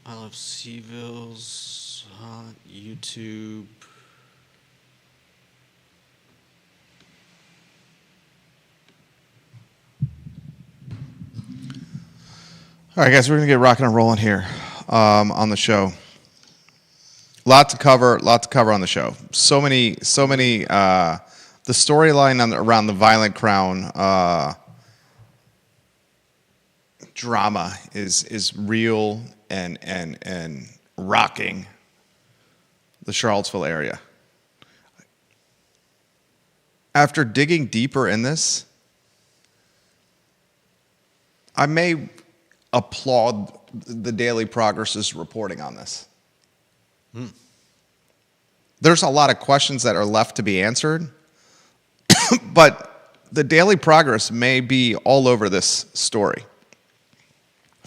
I Love Seville's YouTube. All right, guys, we're going to get rocking and rolling here on the show. Lot to cover on the show. So many. The storyline around the Violent Crown drama is real and rocking the Charlottesville area. After digging deeper in this, I may applaud the Daily Progress's reporting on this. There's a lot of questions that are left to be answered, but the Daily Progress may be all over this story.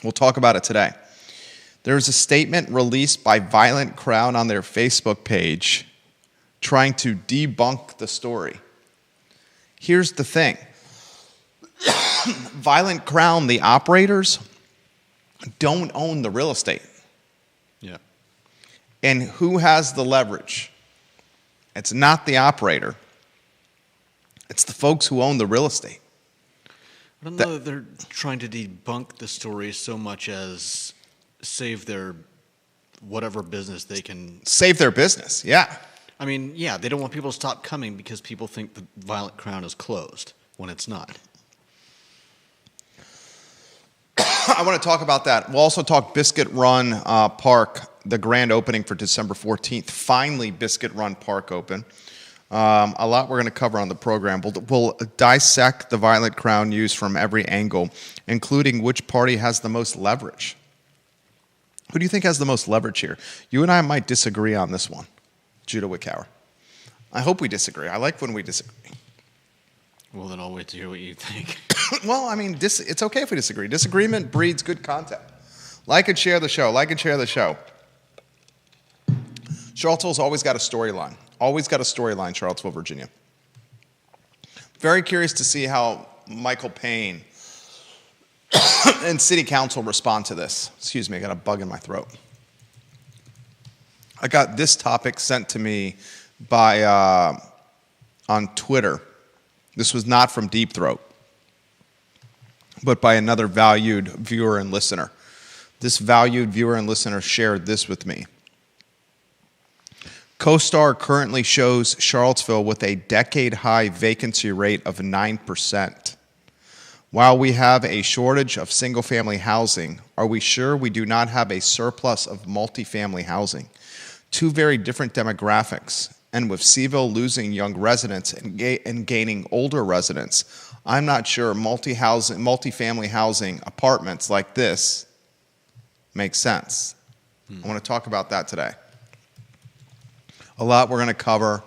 We'll talk about it today. There's a statement released by Violent Crown on their Facebook page trying to debunk the story. Here's the thing. Violent Crown, the operators, don't own the real estate. Yeah. And who has the leverage? It's not the operator. It's the folks who own the real estate. I don't know that they're trying to debunk the story so much as save their whatever business they can. Save their business, yeah. I mean, yeah, they don't want people to stop coming because people think the Violent Crown is closed when it's not. I want to talk about that. We'll also talk Biscuit Run Park, the grand opening for December 14th. Finally, Biscuit Run Park open. A lot we're going to cover on the program. We'll dissect the Violent Crown news from every angle, including which party has the most leverage. Who do you think has the most leverage here? You and I might disagree on this one, Judah Wickower. I hope we disagree. I like when we disagree. Well, then I'll wait to hear what you think. Well, I mean, it's okay if we disagree. Disagreement breeds good content. Like and share the show. Like and share the show. Charlottesville's always got a storyline. Always got a storyline, Charlottesville, Virginia. Very curious to see how Michael Payne and City Council respond to this. Excuse me, I got a bug in my throat. I got this topic sent to me by on Twitter. This was not from Deep Throat, but by another valued viewer and listener. This valued viewer and listener shared this with me. CoStar currently shows Charlottesville with a decade-high vacancy rate of 9%. While we have a shortage of single-family housing, are we sure we do not have a surplus of multifamily housing? Two very different demographics. And with Seville losing young residents and gaining older residents, I'm not sure multifamily housing apartments like this make sense. I want to talk about that today. A lot we're going to cover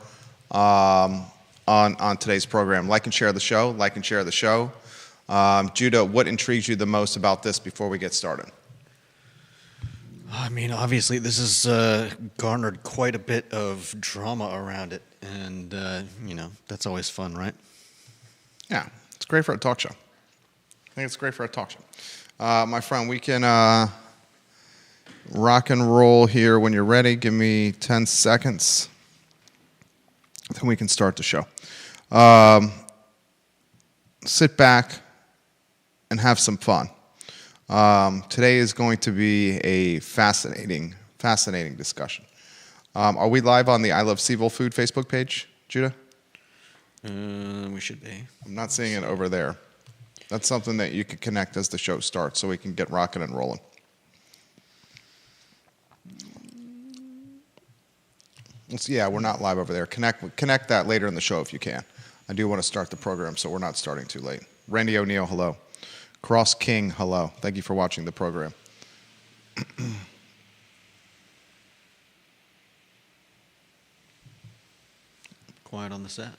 on today's program. Like and share the show. Like and share the show. Judah, what intrigues you the most about this before we get started? I mean, obviously, this has garnered quite a bit of drama around it, and, that's always fun, right? Yeah, it's great for a talk show. I think it's great for a talk show. My friend, we can rock and roll here when you're ready. Give me 10 seconds, then we can start the show. Sit back and have some fun. Today is going to be a fascinating discussion. Are we live on the I Love Seville Food Facebook page, Judah? We should be. I'm not seeing it over there. That's something that you can connect as the show starts so we can get rocking and rolling. Yeah, we're not live over there. Connect that later in the show if you can. I do want to start the program so we're not starting too late. Randy O'Neill, hello. Cross King, hello. Thank you for watching the program. Quiet on the set.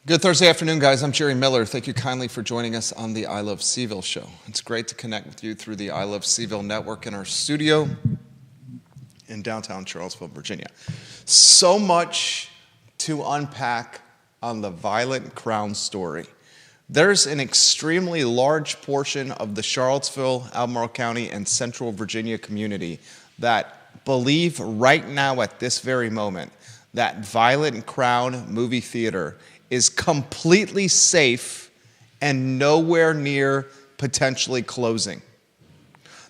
Good Thursday afternoon, guys. I'm Jerry Miller. Thank you kindly for joining us on the I Love Seville show. It's great to connect with you through the I Love Seville network in our studio. in downtown Charlottesville, Virginia. So much to unpack on the Violent Crown story. There's an extremely large portion of the Charlottesville, Albemarle County, and Central Virginia community that believe right now at this very moment that Violent Crown movie theater is completely safe and nowhere near potentially closing.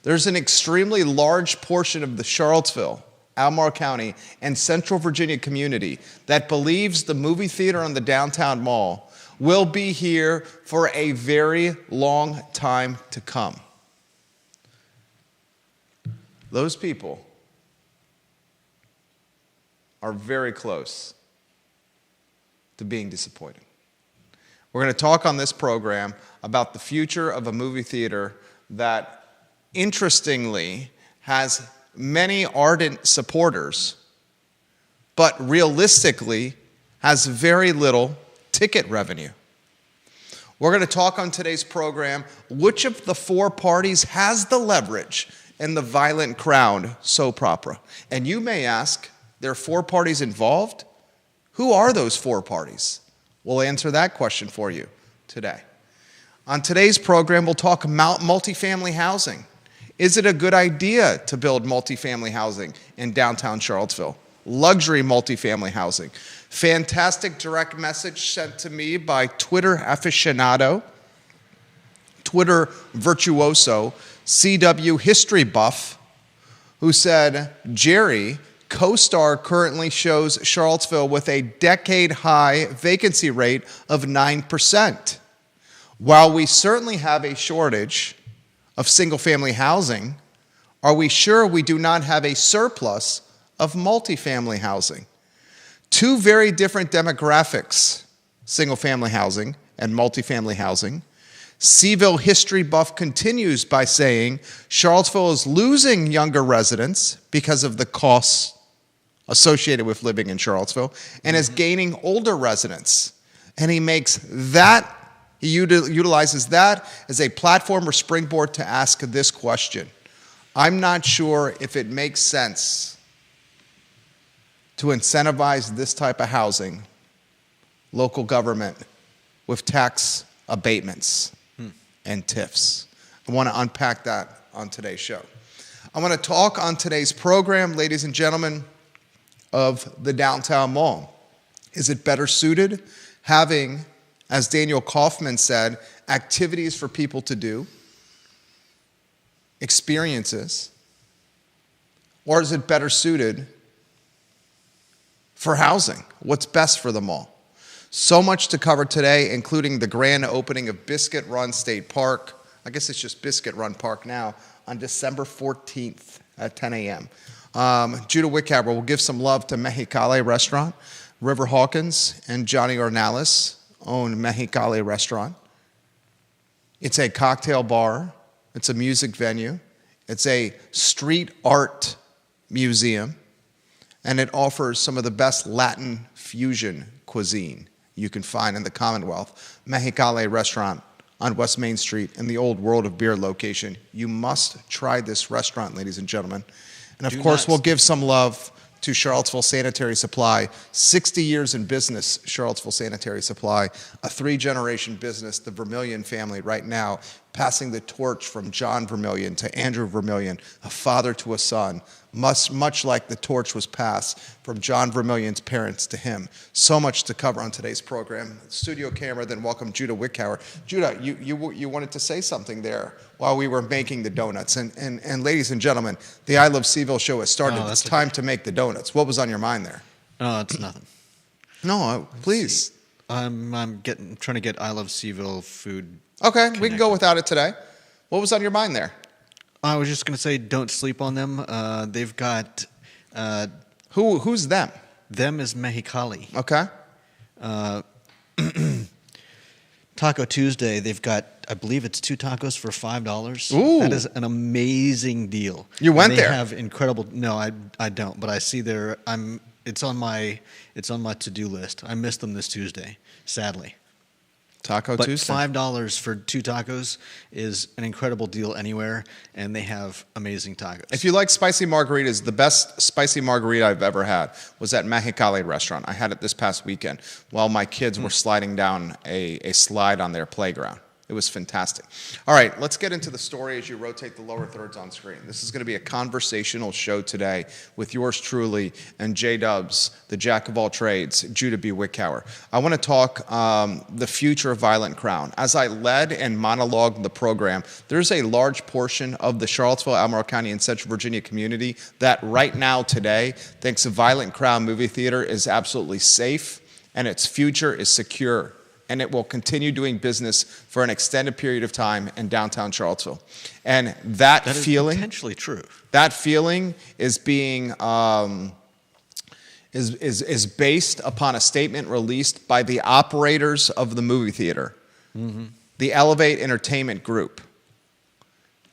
There's an extremely large portion of the Charlottesville, Albemarle County, and Central Virginia community that believes the movie theater on the downtown mall will be here for a very long time to come. Those people are very close to being disappointed. We're going to talk on this program about the future of a movie theater that, interestingly, has many ardent supporters, but realistically has very little ticket revenue. We're going to talk on today's program which of the four parties has the leverage in the Violent Crown soap opera. And you may ask, there are four parties involved? Who are those four parties? We'll answer that question for you today. On today's program, we'll talk about multifamily housing. Is it a good idea to build multifamily housing in downtown Charlottesville? Luxury multifamily housing. Fantastic direct message sent to me by Twitter aficionado, Twitter virtuoso, CW history buff, who said, Jerry, CoStar currently shows Charlottesville with a decade-high vacancy rate of 9%. While we certainly have a shortage of single-family housing, are we sure we do not have a surplus of multifamily housing? Two very different demographics, single-family housing and multifamily housing. Seville history buff continues by saying Charlottesville is losing younger residents because of the costs associated with living in Charlottesville and is gaining older residents. And he utilizes that as a platform or springboard to ask this question. I'm not sure if it makes sense to incentivize this type of housing, local government, with tax abatements and TIFs. I want to unpack that on today's show. I want to talk on today's program, ladies and gentlemen, of the downtown mall. Is it better suited having, as Daniel Kaufman said, activities for people to do, experiences, or is it better suited for housing? What's best for the mall? So much to cover today, including the grand opening of Biscuit Run State Park. I guess it's just Biscuit Run Park now, on December 14th at 10 a.m. Judah Wickhauer will give some love to Mexicali Restaurant. River Hawkins and Johnny Ornalis own Mexicali Restaurant. It's a cocktail bar. It's a music venue. It's a street art museum. And it offers some of the best Latin fusion cuisine you can find in the Commonwealth. Mexicali Restaurant on West Main Street in the old World of Beer location. You must try this restaurant, ladies and gentlemen. And of course, we'll give some love to Charlottesville Sanitary Supply. 60 years in business, Charlottesville Sanitary Supply, a 3-generation business, the Vermillion family right now, passing the torch from John Vermillion to Andrew Vermillion, a father to a son, much like the torch was passed from John Vermillion's parents to him. So much to cover on today's program. Studio camera, then welcome Judah Wickhauer. Judah, you wanted to say something there while we were making the donuts. And ladies and gentlemen, the I Love Seville show has started. It's time to make the donuts. What was on your mind there? No, it's nothing. No, please. I'm trying to get I Love Seville food. Okay, connected. We can go without it today. What was on your mind there? I was just going to say, don't sleep on them. They've got... Who's them? Them is Mexicali. Okay. Taco Tuesday, they've got, I believe it's 2 tacos for $5. Ooh. That is an amazing deal. You went there? They have incredible... No, I don't, but I see their... It's on my to-do list. I missed them this Tuesday, sadly. Taco But Tuesday. $5 for 2 tacos is an incredible deal anywhere, and they have amazing tacos. If you like spicy margaritas, the best spicy margarita I've ever had was at Mexicali restaurant. I had it this past weekend while my kids were sliding down a slide on their playground. It was fantastic. All right, let's get into the story as you rotate the lower thirds on screen. This is going to be a conversational show today with yours truly and J-Dubs, the jack of all trades, Judah B. Wickower. I want to talk the future of Violent Crown. As I led and monologued the program, there's a large portion of the Charlottesville, Albemarle County, and Central Virginia community that right now today thinks Violent Crown movie theater is absolutely safe and its future is secure, and it will continue doing business for an extended period of time in downtown Charlottesville. And that is feeling, potentially true. that feeling is being is based upon a statement released by the operators of the movie theater, the Elevate Entertainment Group.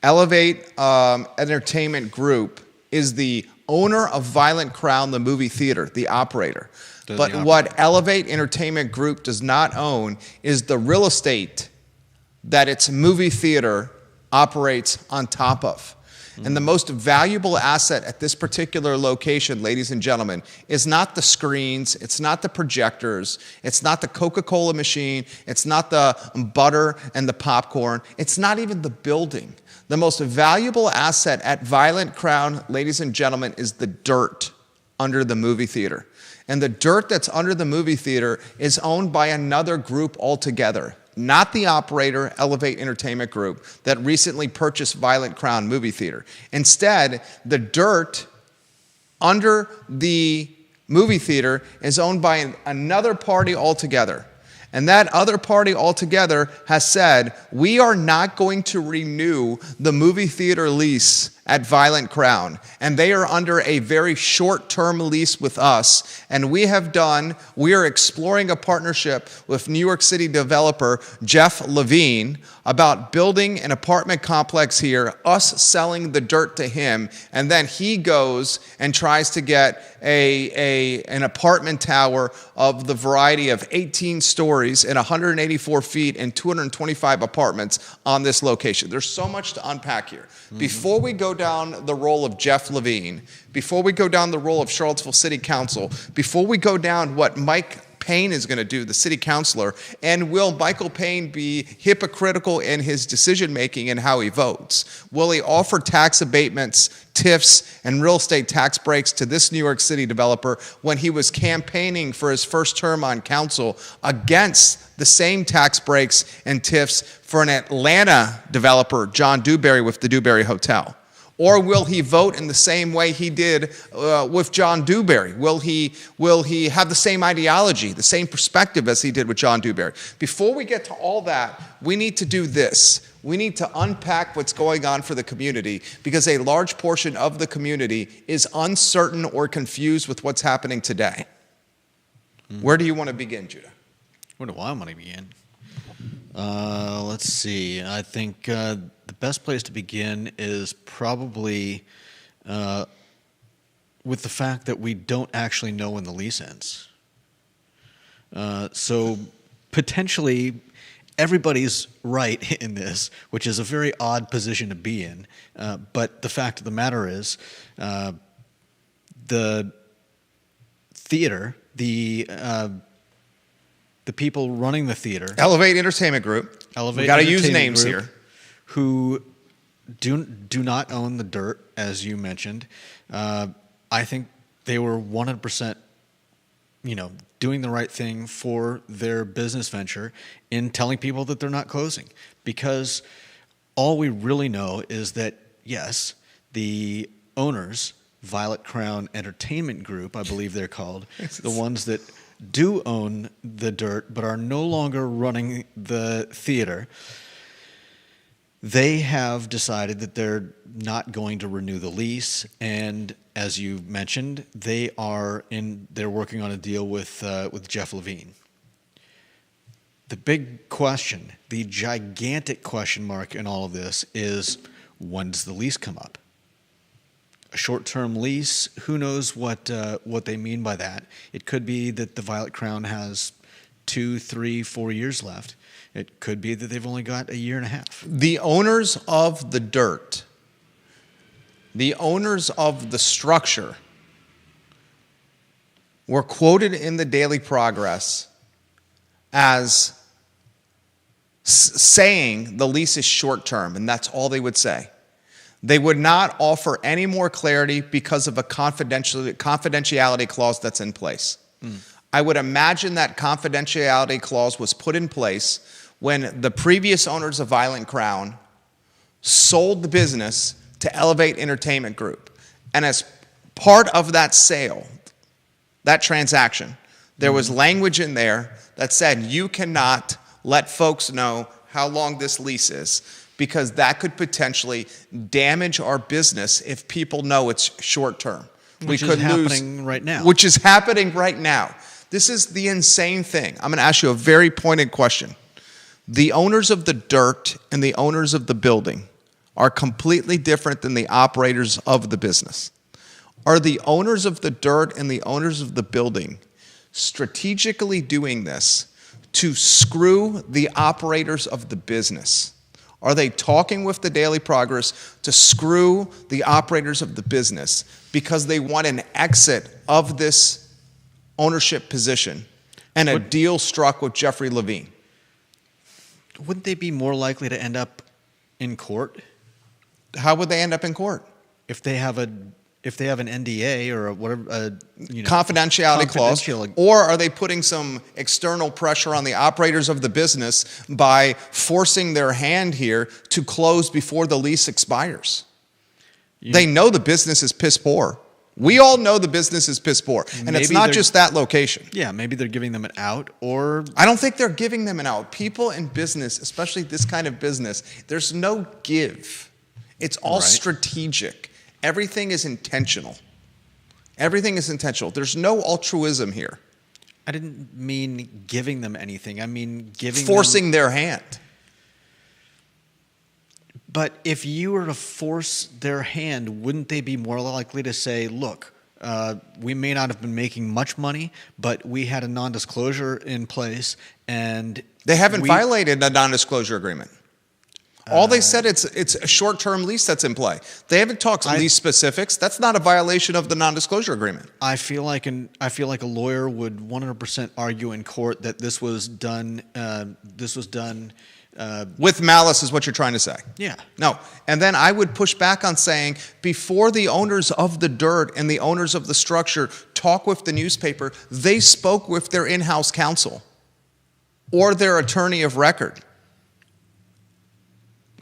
Elevate Entertainment Group is the owner of Violent Crown, the movie theater, the operator. But what Elevate Entertainment Group does not own is the real estate that its movie theater operates on top of. And the most valuable asset at this particular location, ladies and gentlemen, is not the screens, it's not the projectors, it's not the Coca-Cola machine, it's not the butter and the popcorn, it's not even the building. The most valuable asset at Violent Crown, ladies and gentlemen, is the dirt under the movie theater. And the dirt that's under the movie theater is owned by another group altogether, not the operator, Elevate Entertainment Group, that recently purchased Violent Crown movie theater. Instead, the dirt under the movie theater is owned by another party altogether. And that other party altogether has said, we are not going to renew the movie theater lease at Violent Crown. And they are under a very short-term lease with us. And we are exploring a partnership with New York City developer Jeff Levine about building an apartment complex here, us selling the dirt to him, and then he goes and tries to get an apartment tower of the variety of 18 stories and 184 feet and 225 apartments on this location. There's so much to unpack here. Before we go down the role of Jeff Levine, before we go down the role of Charlottesville City Council, before we go down what Mike Payne is going to do, the city councilor, and will Michael Payne be hypocritical in his decision-making and how he votes? Will he offer tax abatements, TIFs, and real estate tax breaks to this New York City developer when he was campaigning for his first term on council against the same tax breaks and TIFs for an Atlanta developer, John Dewberry, with the Dewberry Hotel? Or will he vote in the same way he did with John Dewberry? Will he have the same ideology, the same perspective as he did with John Dewberry? Before we get to all that, we need to do this. We need to unpack what's going on for the community, because a large portion of the community is uncertain or confused with what's happening today. Where do you want to begin, Judah? Where do I want to begin? Let's see. I think the best place to begin is probably with the fact that we don't actually know when the lease ends. So potentially everybody's right in this, which is a very odd position to be in. But the fact of the matter is the theater, the people running the theater, Elevate Entertainment Group. We got to use names here. Who do not own the dirt, as you mentioned. I think they were 100%, doing the right thing for their business venture in telling people that they're not closing, because all we really know is that yes, the owners, Violent Crown Entertainment Group, I believe they're called, the ones that do own the dirt but are no longer running the theater, they have decided that they're not going to renew the lease. And as you mentioned, they're working on a deal with Jeff Levine. The big question, the gigantic question mark in all of this is, when does the lease come up? A short-term lease, who knows what they mean by that. It could be that the Violent Crown has 2, 3, 4 years left. It could be that they've only got a year and a half. The owners of the dirt, the owners of the structure, were quoted in the Daily Progress as saying the lease is short term, and that's all they would say. They would not offer any more clarity because of a confidentiality clause that's in place. I would imagine that confidentiality clause was put in place when the previous owners of Violent Crown sold the business to Elevate Entertainment Group. And as part of that sale, that transaction, there was language in there that said you cannot let folks know how long this lease is, because that could potentially damage our business if people know it's short term. Which is happening right now. Which is happening right now. This is the insane thing. I'm going to ask you a very pointed question. The owners of the dirt and the owners of the building are completely different than the operators of the business. Are the owners of the dirt and the owners of the building strategically doing this to screw the operators of the business? Are they talking with the Daily Progress to screw the operators of the business because they want an exit of this ownership position and a deal struck with Jeffrey Levine? Wouldn't they be more likely to end up in court? How would they end up in court? If they have an NDA or whatever, confidentiality clause, or are they putting some external pressure on the operators of the business by forcing their hand here to close before the lease expires? They know the business is piss poor. We all know the business is piss poor, and it's not just that location. Yeah, maybe they're giving them an out, or I don't think they're giving them an out. People in business, especially this kind of business, there's no give. It's all strategic. Everything is intentional. Everything is intentional. There's no altruism here. I didn't mean giving them anything. I mean forcing their hand. But if you were to force their hand, wouldn't they be more likely to say, look, we may not have been making much money, but we had a non-disclosure in place, and they haven't violated a non-disclosure agreement. All they said, it's a short-term lease that's in play. They haven't talked lease specifics. That's not a violation of the non-disclosure agreement. I feel like a lawyer would 100% argue in court that this was done. With malice is what you're trying to say. Yeah. No. And then I would push back on saying, before the owners of the dirt and the owners of the structure talk with the newspaper, they spoke with their in-house counsel or their attorney of record.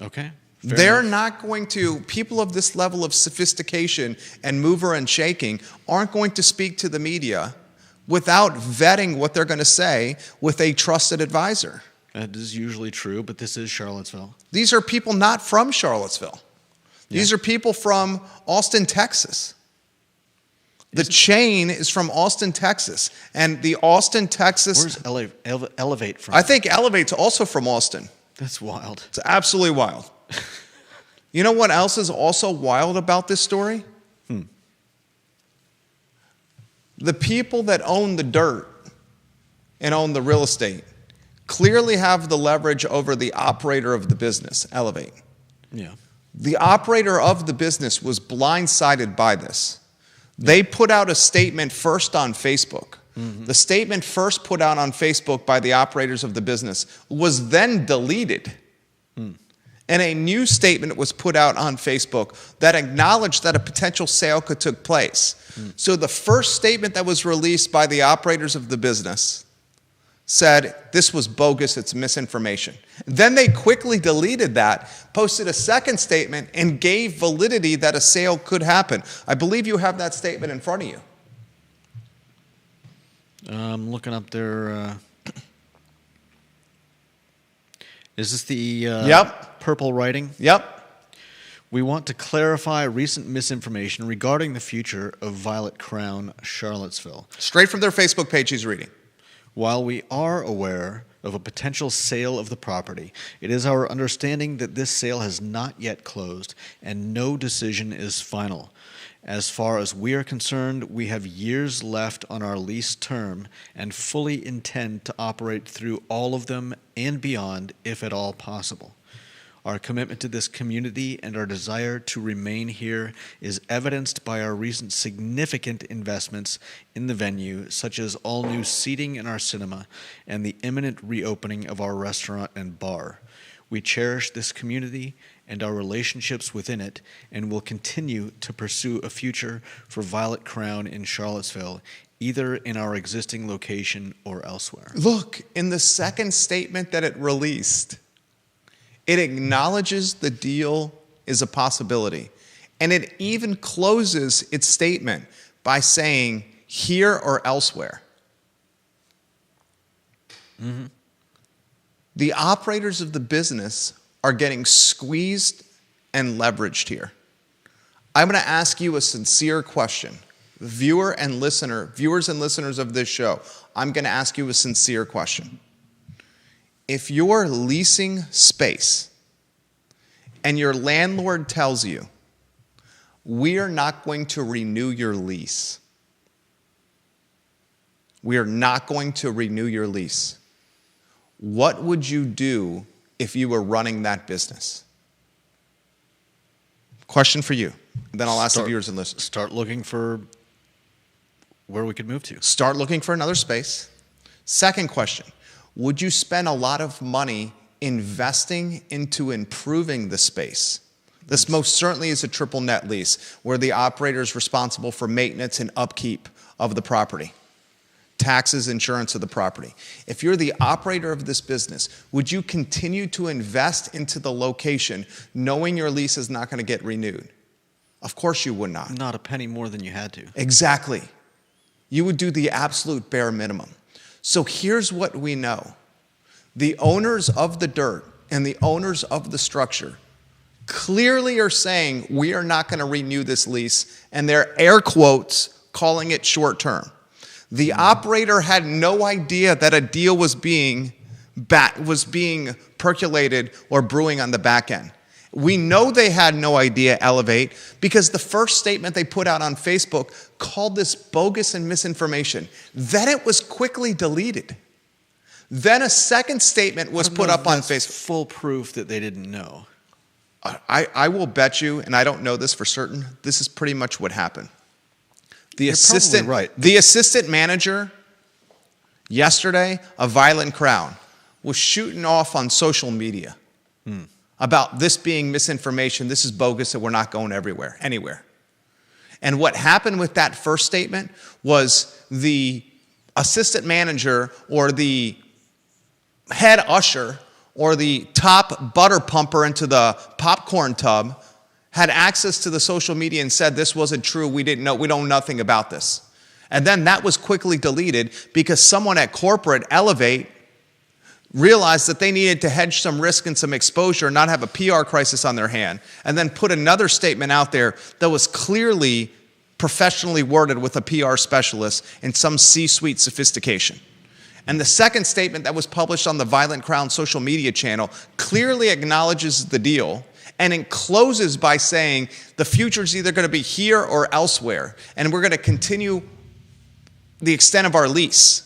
Okay. They're not going to, people of this level of sophistication and mover and shaking aren't going to speak to the media without vetting what they're going to say with a trusted advisor. That is usually true, but this is Charlottesville. These are people not from Charlottesville. These are people from Austin, Texas. The chain is from Austin, Texas. And the Austin, Texas... Where's Elevate from? I think Elevate's also from Austin. That's wild. It's absolutely wild. You know what else is also wild about this story? The people that own the dirt and own the real estate clearly have the leverage over the operator of the business, Elevate. Yeah. The operator of the business was blindsided by this. They put out a statement first on Facebook. The statement first put out on Facebook by the operators of the business was then deleted. And a new statement was put out on Facebook that acknowledged that a potential sale could take place. So the first statement that was released by the operators of the business said this was bogus, it's misinformation. Then they quickly deleted that, posted a second statement, and gave validity that a sale could happen. I believe you have that statement in front of you. I'm looking up their... Is this the purple writing? Yep. We want to clarify recent misinformation regarding the future of Violet Crown Charlottesville. Straight from their Facebook page he's reading. While we are aware of a potential sale of the property. It is our understanding that this sale has not yet closed and no decision is final. As far as we are concerned, we have years left on our lease term and fully intend to operate through all of them and beyond if at all possible. Our commitment to this community and our desire to remain here is evidenced by our recent significant investments in the venue, such as all new seating in our cinema and the imminent reopening of our restaurant and bar. We cherish this community and our relationships within it, and will continue to pursue a future for Violet Crown in Charlottesville, either in our existing location or elsewhere. Look, in the second statement that it released, it acknowledges the deal is a possibility. And it even closes its statement by saying, here or elsewhere. Mm-hmm. The operators of the business are getting squeezed and leveraged here. I'm going to ask you a sincere question. Viewers and listeners of this show, I'm going to ask you a sincere question. If you're leasing space and your landlord tells you, we are not going to renew your lease. We are not going to renew your lease. What would you do if you were running that business? Question for you. Then I'll ask the viewers and listeners. Start looking for where we could move to. Start looking for another space. Second question. Would you spend a lot of money investing into improving the space? This most certainly is a triple net lease where the operator is responsible for maintenance and upkeep of the property. Taxes, insurance of the property. If you're the operator of this business, would you continue to invest into the location knowing your lease is not going to get renewed? Of course you would not. Not a penny more than you had to. Exactly. You would do the absolute bare minimum. So here's what we know. The owners of the dirt and the owners of the structure clearly are saying we are not going to renew this lease, and they're air quotes calling it short term. The operator had no idea that a deal was being percolated or brewing on the back end. We know they had no idea, Elevate, because the first statement they put out on Facebook called this bogus and misinformation. Then it was quickly deleted. Then a second statement was put up on Facebook. Full proof that they didn't know. I will bet you, and I don't know this for certain, this is pretty much what happened. The You're assistant, probably right. The assistant manager yesterday of Violet Crown was shooting off on social media about this being misinformation, this is bogus, and we're not going anywhere. And what happened with that first statement was the assistant manager or the head usher or the top butter pumper into the popcorn tub had access to the social media and said this wasn't true, we didn't know, we know nothing about this. And then that was quickly deleted because someone at corporate, Elevate, realized that they needed to hedge some risk and some exposure and not have a PR crisis on their hand, and then put another statement out there that was clearly professionally worded with a PR specialist and some C-suite sophistication. And the second statement that was published on the Violet Crown social media channel clearly acknowledges the deal, and it closes by saying the future is either going to be here or elsewhere, and we're going to continue the extent of our lease.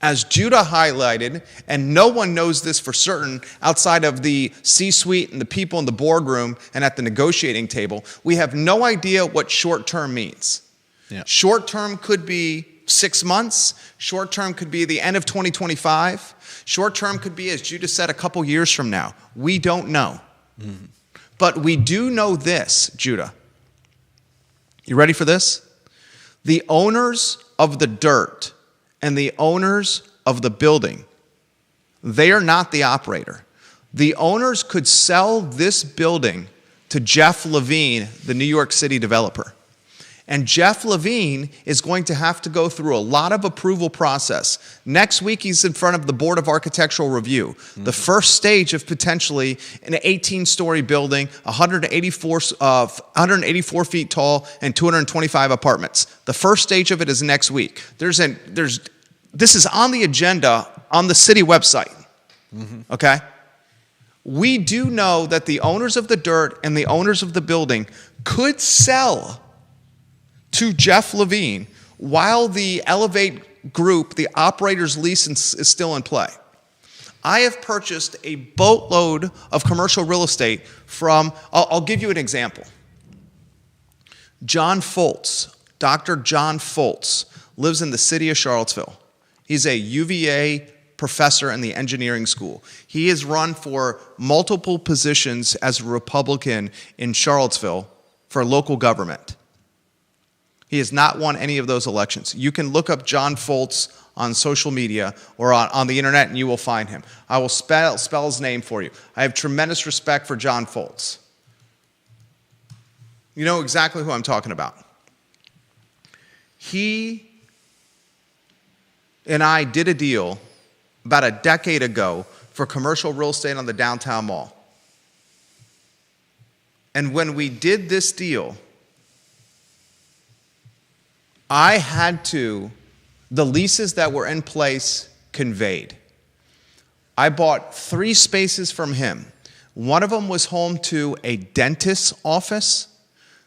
As Judah highlighted, and no one knows this for certain outside of the C-suite and the people in the boardroom and at the negotiating table, we have no idea what short-term means. Yeah. Short-term could be 6 months. Short-term could be the end of 2025. Short-term could be, as Judah said, a couple years from now. We don't know. Mm-hmm. But we do know this, Judah. You ready for this? The owners of the dirt and the owners of the building, they are not the operator. The owners could sell this building to Jeff Levine, the New York City developer. And Jeff Levine is going to have to go through a lot of approval process. Next week, he's in front of the Board of Architectural Review. Mm-hmm. The first stage of potentially an 18-story building, 184 feet tall, and 225 apartments. The first stage of it is next week. This is on the agenda on the city website. Okay? We do know that the owners of the dirt and the owners of the building could sell to Jeff Levine while the Elevate Group, the operator's lease, is still in play. I have purchased a boatload of commercial real estate from, I'll give you an example. John Foltz, Dr. John Foltz, lives in the city of Charlottesville. He's a UVA professor in the engineering school. He has run for multiple positions as a Republican in Charlottesville for local government. He has not won any of those elections. You can look up John Foltz on social media or on the internet and you will find him. I will spell his name for you. I have tremendous respect for John Foltz. You know exactly who I'm talking about. He and I did a deal about a decade ago for commercial real estate on the downtown mall. And when we did this deal, I had the leases that were in place conveyed. I bought 3 spaces from him. One of them was home to a dentist's office.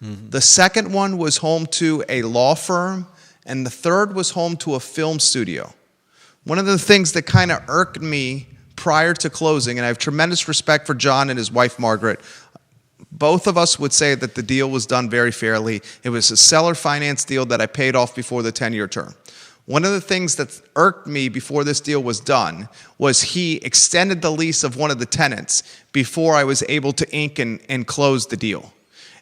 The second one was home to a law firm. And the third was home to a film studio. One of the things that kind of irked me prior to closing, and I have tremendous respect for John and his wife, Margaret, both of us would say that the deal was done very fairly. It was a seller finance deal that I paid off before the 10-year term. One of the things that irked me before this deal was done was he extended the lease of one of the tenants before I was able to ink and close the deal.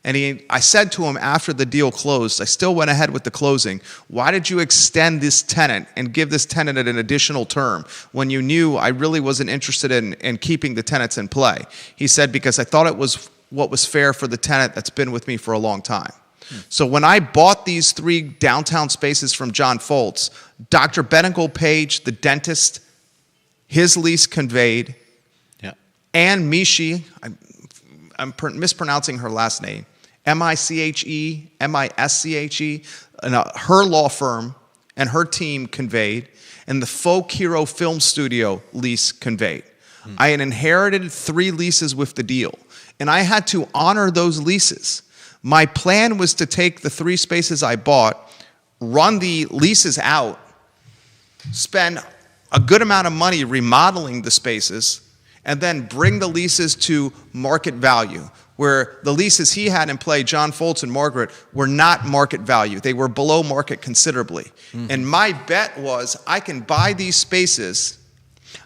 And I said to him after the deal closed, I still went ahead with the closing, why did you extend this tenant and give this tenant an additional term when you knew I really wasn't interested in keeping the tenants in play? He said, because I thought it was what was fair for the tenant that's been with me for a long time. So when I bought these 3 downtown spaces from John Foltz, Dr. Benigel Page, the dentist, his lease conveyed, Ann Mishi, I'm mispronouncing her last name, Miche, Mische, and her law firm and her team conveyed, and the Faux Hero Film Studio lease conveyed. I had inherited 3 leases with the deal, and I had to honor those leases. My plan was to take the 3 spaces I bought, run the leases out, spend a good amount of money remodeling the spaces, and then bring the leases to market value, where the leases he had in play, John Foltz and Margaret, were not market value. They were below market considerably. And my bet was I can buy these spaces,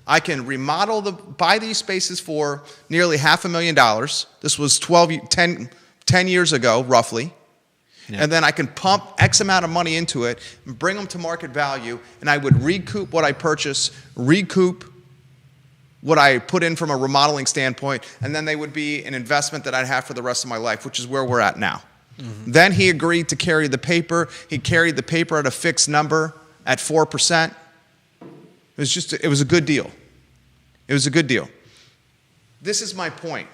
I can buy these spaces for nearly $500,000. This was 10 years ago, roughly. And then I can pump X amount of money into it and bring them to market value, and I would recoup what I purchased, recoup what I put in from a remodeling standpoint, and then they would be an investment that I'd have for the rest of my life, which is where we're at now. Then he agreed to carry the paper. He carried the paper at a fixed number at 4%. It was a good deal. It was a good deal. This is my point.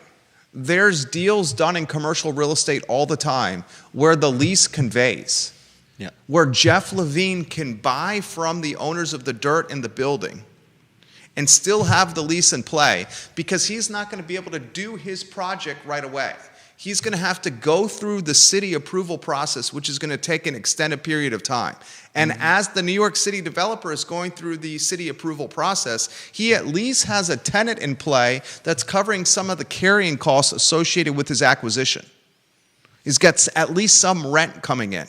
There's deals done in commercial real estate all the time where the lease conveys, where Jeff Levine can buy from the owners of the dirt in the building and still have the lease in play, because he's not going to be able to do his project right away. He's going to have to go through the city approval process, which is going to take an extended period of time. And as the New York City developer is going through the city approval process, he at least has a tenant in play that's covering some of the carrying costs associated with his acquisition. He's got at least some rent coming in.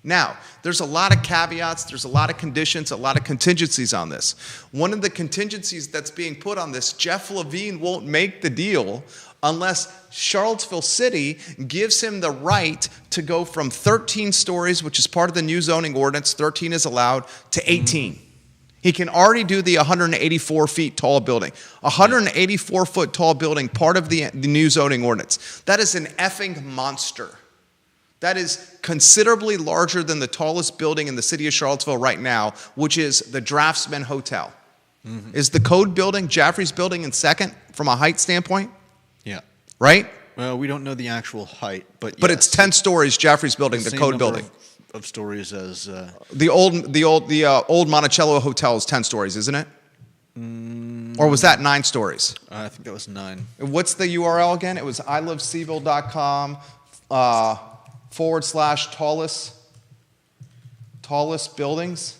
Now, there's a lot of caveats, there's a lot of conditions, a lot of contingencies on this. One of the contingencies that's being put on this, Jeff Levine won't make the deal unless Charlottesville City gives him the right to go from 13 stories, which is part of the new zoning ordinance, 13 is allowed, to 18. He can already do the 184 feet tall building. 184 foot tall building, part of the new zoning ordinance. That is an effing monster. That is considerably larger than the tallest building in the city of Charlottesville right now, which is the Draftsman Hotel. Is the Code building, Jaffrey's building, in second from a height standpoint? Yeah. Right? Well, we don't know the actual height, but But yes, it's 10 stories, Jaffrey's building, the same Code number building. of stories as The old Monticello Hotel is 10 stories, isn't it? Or was that 9 stories? I think that was 9. What's the URL again? It was iliveseville.com /tallest buildings.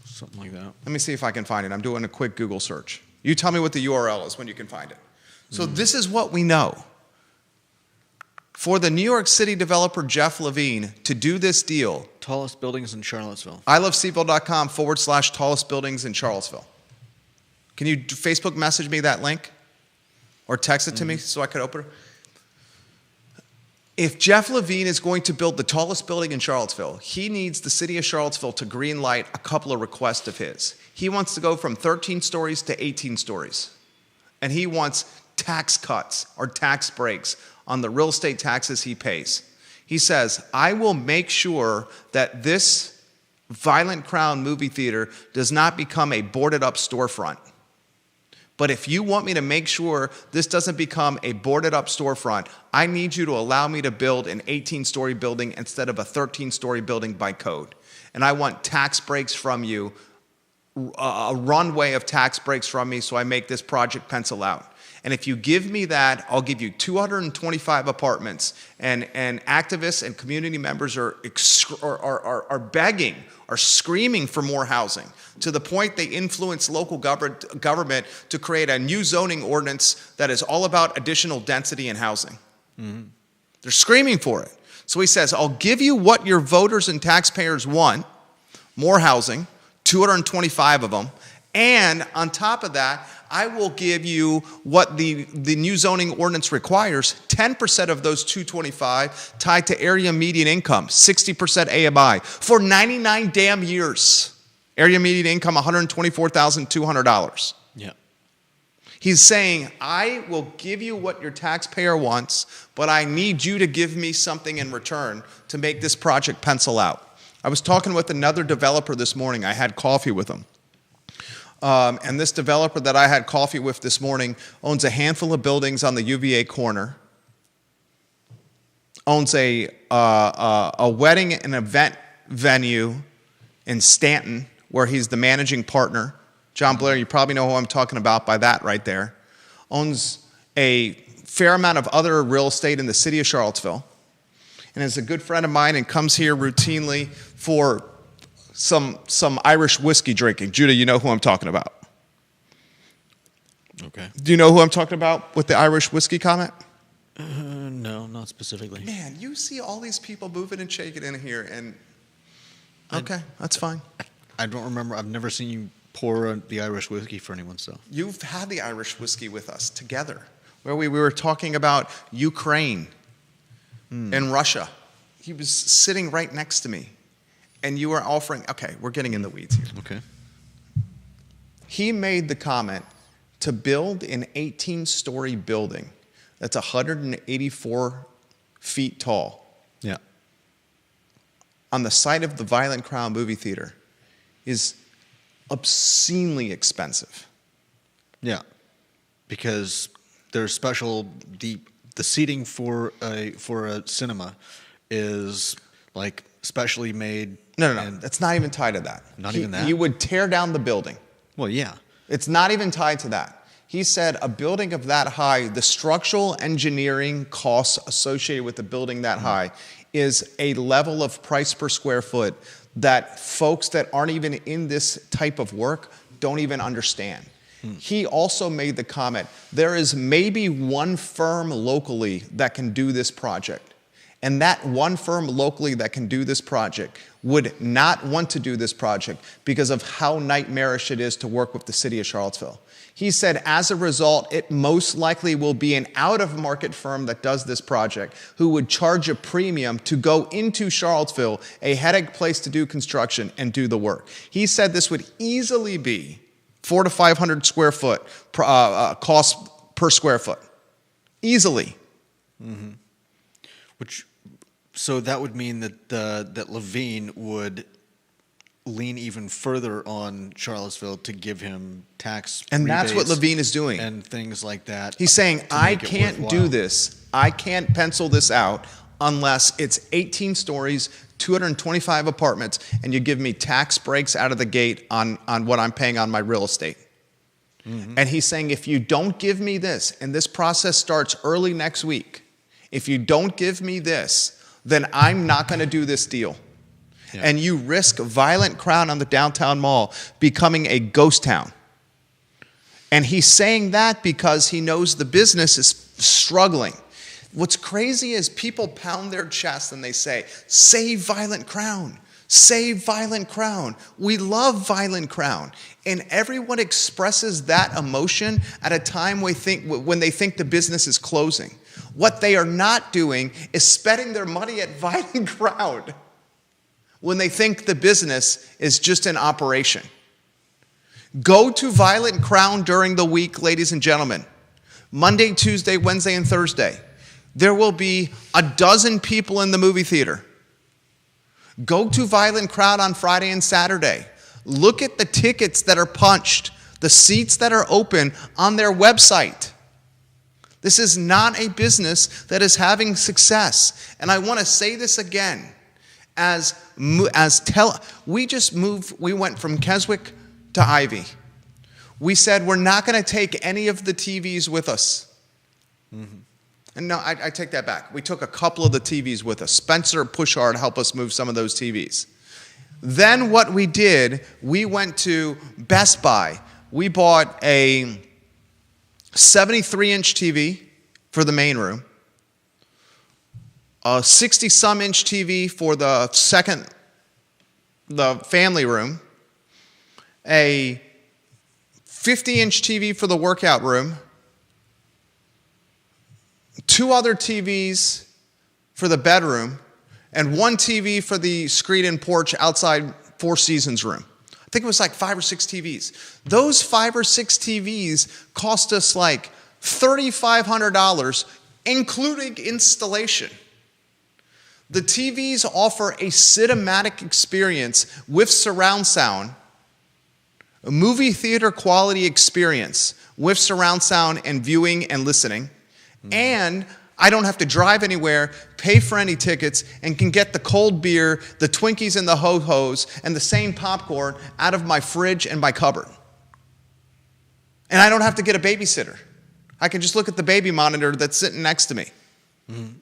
Something like that. Let me see if I can find it. I'm doing a quick Google search. You tell me what the URL is when you can find it. So this is what we know. For the New York City developer Jeff Levine to do this deal, Tallest buildings in Charlottesville. iliveseville.com /tallest buildings in Charlottesville. Can you Facebook message me that link? Or text it to me so I could open it? If Jeff Levine is going to build the tallest building in Charlottesville, he needs the city of Charlottesville to green light a couple of requests of his. He wants to go from 13 stories to 18 stories. And he wants tax cuts or tax breaks on the real estate taxes he pays. He says, I will make sure that this Violent Crown movie theater does not become a boarded up storefront. But if you want me to make sure this doesn't become a boarded up storefront, I need you to allow me to build an 18-story building instead of a 13-story building by code. And I want tax breaks from you, a runway of tax breaks from me so I make this project pencil out. And if you give me that, I'll give you 225 apartments. And activists and community members are begging, are screaming for more housing, to the point they influence local government to create a new zoning ordinance that is all about additional density in housing. They're screaming for it. So he says, I'll give you what your voters and taxpayers want, more housing, 225 of them, and on top of that, I will give you what the new zoning ordinance requires, 10% of those 225 tied to area median income, 60% AMI, for 99 damn years. Area median income, $124,200. Yeah. He's saying, I will give you what your taxpayer wants, but I need you to give me something in return to make this project pencil out. I was talking with another developer this morning. I had coffee with him. And this developer that I had coffee with this morning owns a handful of buildings on the UVA corner, owns a wedding and event venue in Stanton, where he's the managing partner. John Blair, you probably know who I'm talking about by that right there. Owns a fair amount of other real estate in the city of Charlottesville, and is a good friend of mine and comes here routinely for some Irish whiskey drinking. Judah, you know who I'm talking about. Okay. Do you know who I'm talking about with the Irish whiskey comment? No, not specifically. Man, you see all these people moving and shaking in here, and okay, that's fine. I don't remember. I've never seen you pour the Irish whiskey for anyone, so. You've had the Irish whiskey with us together, where we were talking about Ukraine and Russia. He was sitting right next to me. And you are offering, okay, we're getting in the weeds here. Okay. He made the comment to build an 18-story building that's 184 feet tall Yeah. on the site of the Violent Crown movie theater is obscenely expensive. Yeah. Because there's special, the seating for a cinema is like specially made. No. That's not even tied to that. Not even that? He would tear down the building. Well, yeah. It's not even tied to that. He said a building of that high, the structural engineering costs associated with a building that high is a level of price per square foot that folks that aren't even in this type of work don't even understand. He also made the comment, there is maybe one firm locally that can do this project. And that one firm locally that can do this project would not want to do this project because of how nightmarish it is to work with the city of Charlottesville. He said, as a result, it most likely will be an out-of-market firm that does this project who would charge a premium to go into Charlottesville, a headache place to do construction and do the work. He said this would easily be 400 to 500 square foot cost per square foot. Easily. So that would mean that that Levine would lean even further on Charlottesville to give him tax And that's what rebates Levine is doing. and things like that. He's saying, to I make it can't do worthwhile." this. I can't pencil this out unless it's 18 stories, 225 apartments, and you give me tax breaks out of the gate on what I'm paying on my real estate. And he's saying, if you don't give me this, and this process starts early next week, if you don't give me this, then I'm not going to do this deal. Yeah. And you risk Violent Crown on the downtown mall becoming a ghost town. And he's saying that because he knows the business is struggling. What's crazy is people pound their chest and they say, save Violent Crown. Save Violent Crown. We love Violent Crown. And everyone expresses that emotion at a time when they think the business is closing. What they are not doing is spending their money at Violent Crown when they think the business is just an operation. Go to Violent Crown during the week, ladies and gentlemen. Monday, Tuesday, Wednesday, and Thursday. There will be 12 people in the movie theater. Go to Violent Crown on Friday and Saturday. Look at the tickets that are punched, the seats that are open on their website. This is not a business that is having success. And I want to say this again. We went from Keswick to Ivy. We said we're not going to take any of the TVs with us. Mm-hmm. And no, I take that back. We took a couple of the TVs with us. Spencer Pushard helped us move some of those TVs. Then what we did, we went to Best Buy. We bought a 73-inch TV for the main room, a 60-some-inch TV for the family room, a 50-inch TV for the workout room, 2 other TVs for the bedroom, and 1 TV for the screen and porch outside Four Seasons room. I think it was like 5 or 6 TVs. Those 5 or 6 TVs cost us like $3,500, including installation. The TVs offer a cinematic experience with surround sound, a movie theater quality experience with surround sound and viewing and listening. And I don't have to drive anywhere, pay for any tickets, and can get the cold beer, the Twinkies and the Ho-Hos, and the same popcorn out of my fridge and my cupboard. And I don't have to get a babysitter. I can just look at the baby monitor that's sitting next to me. Mm-hmm.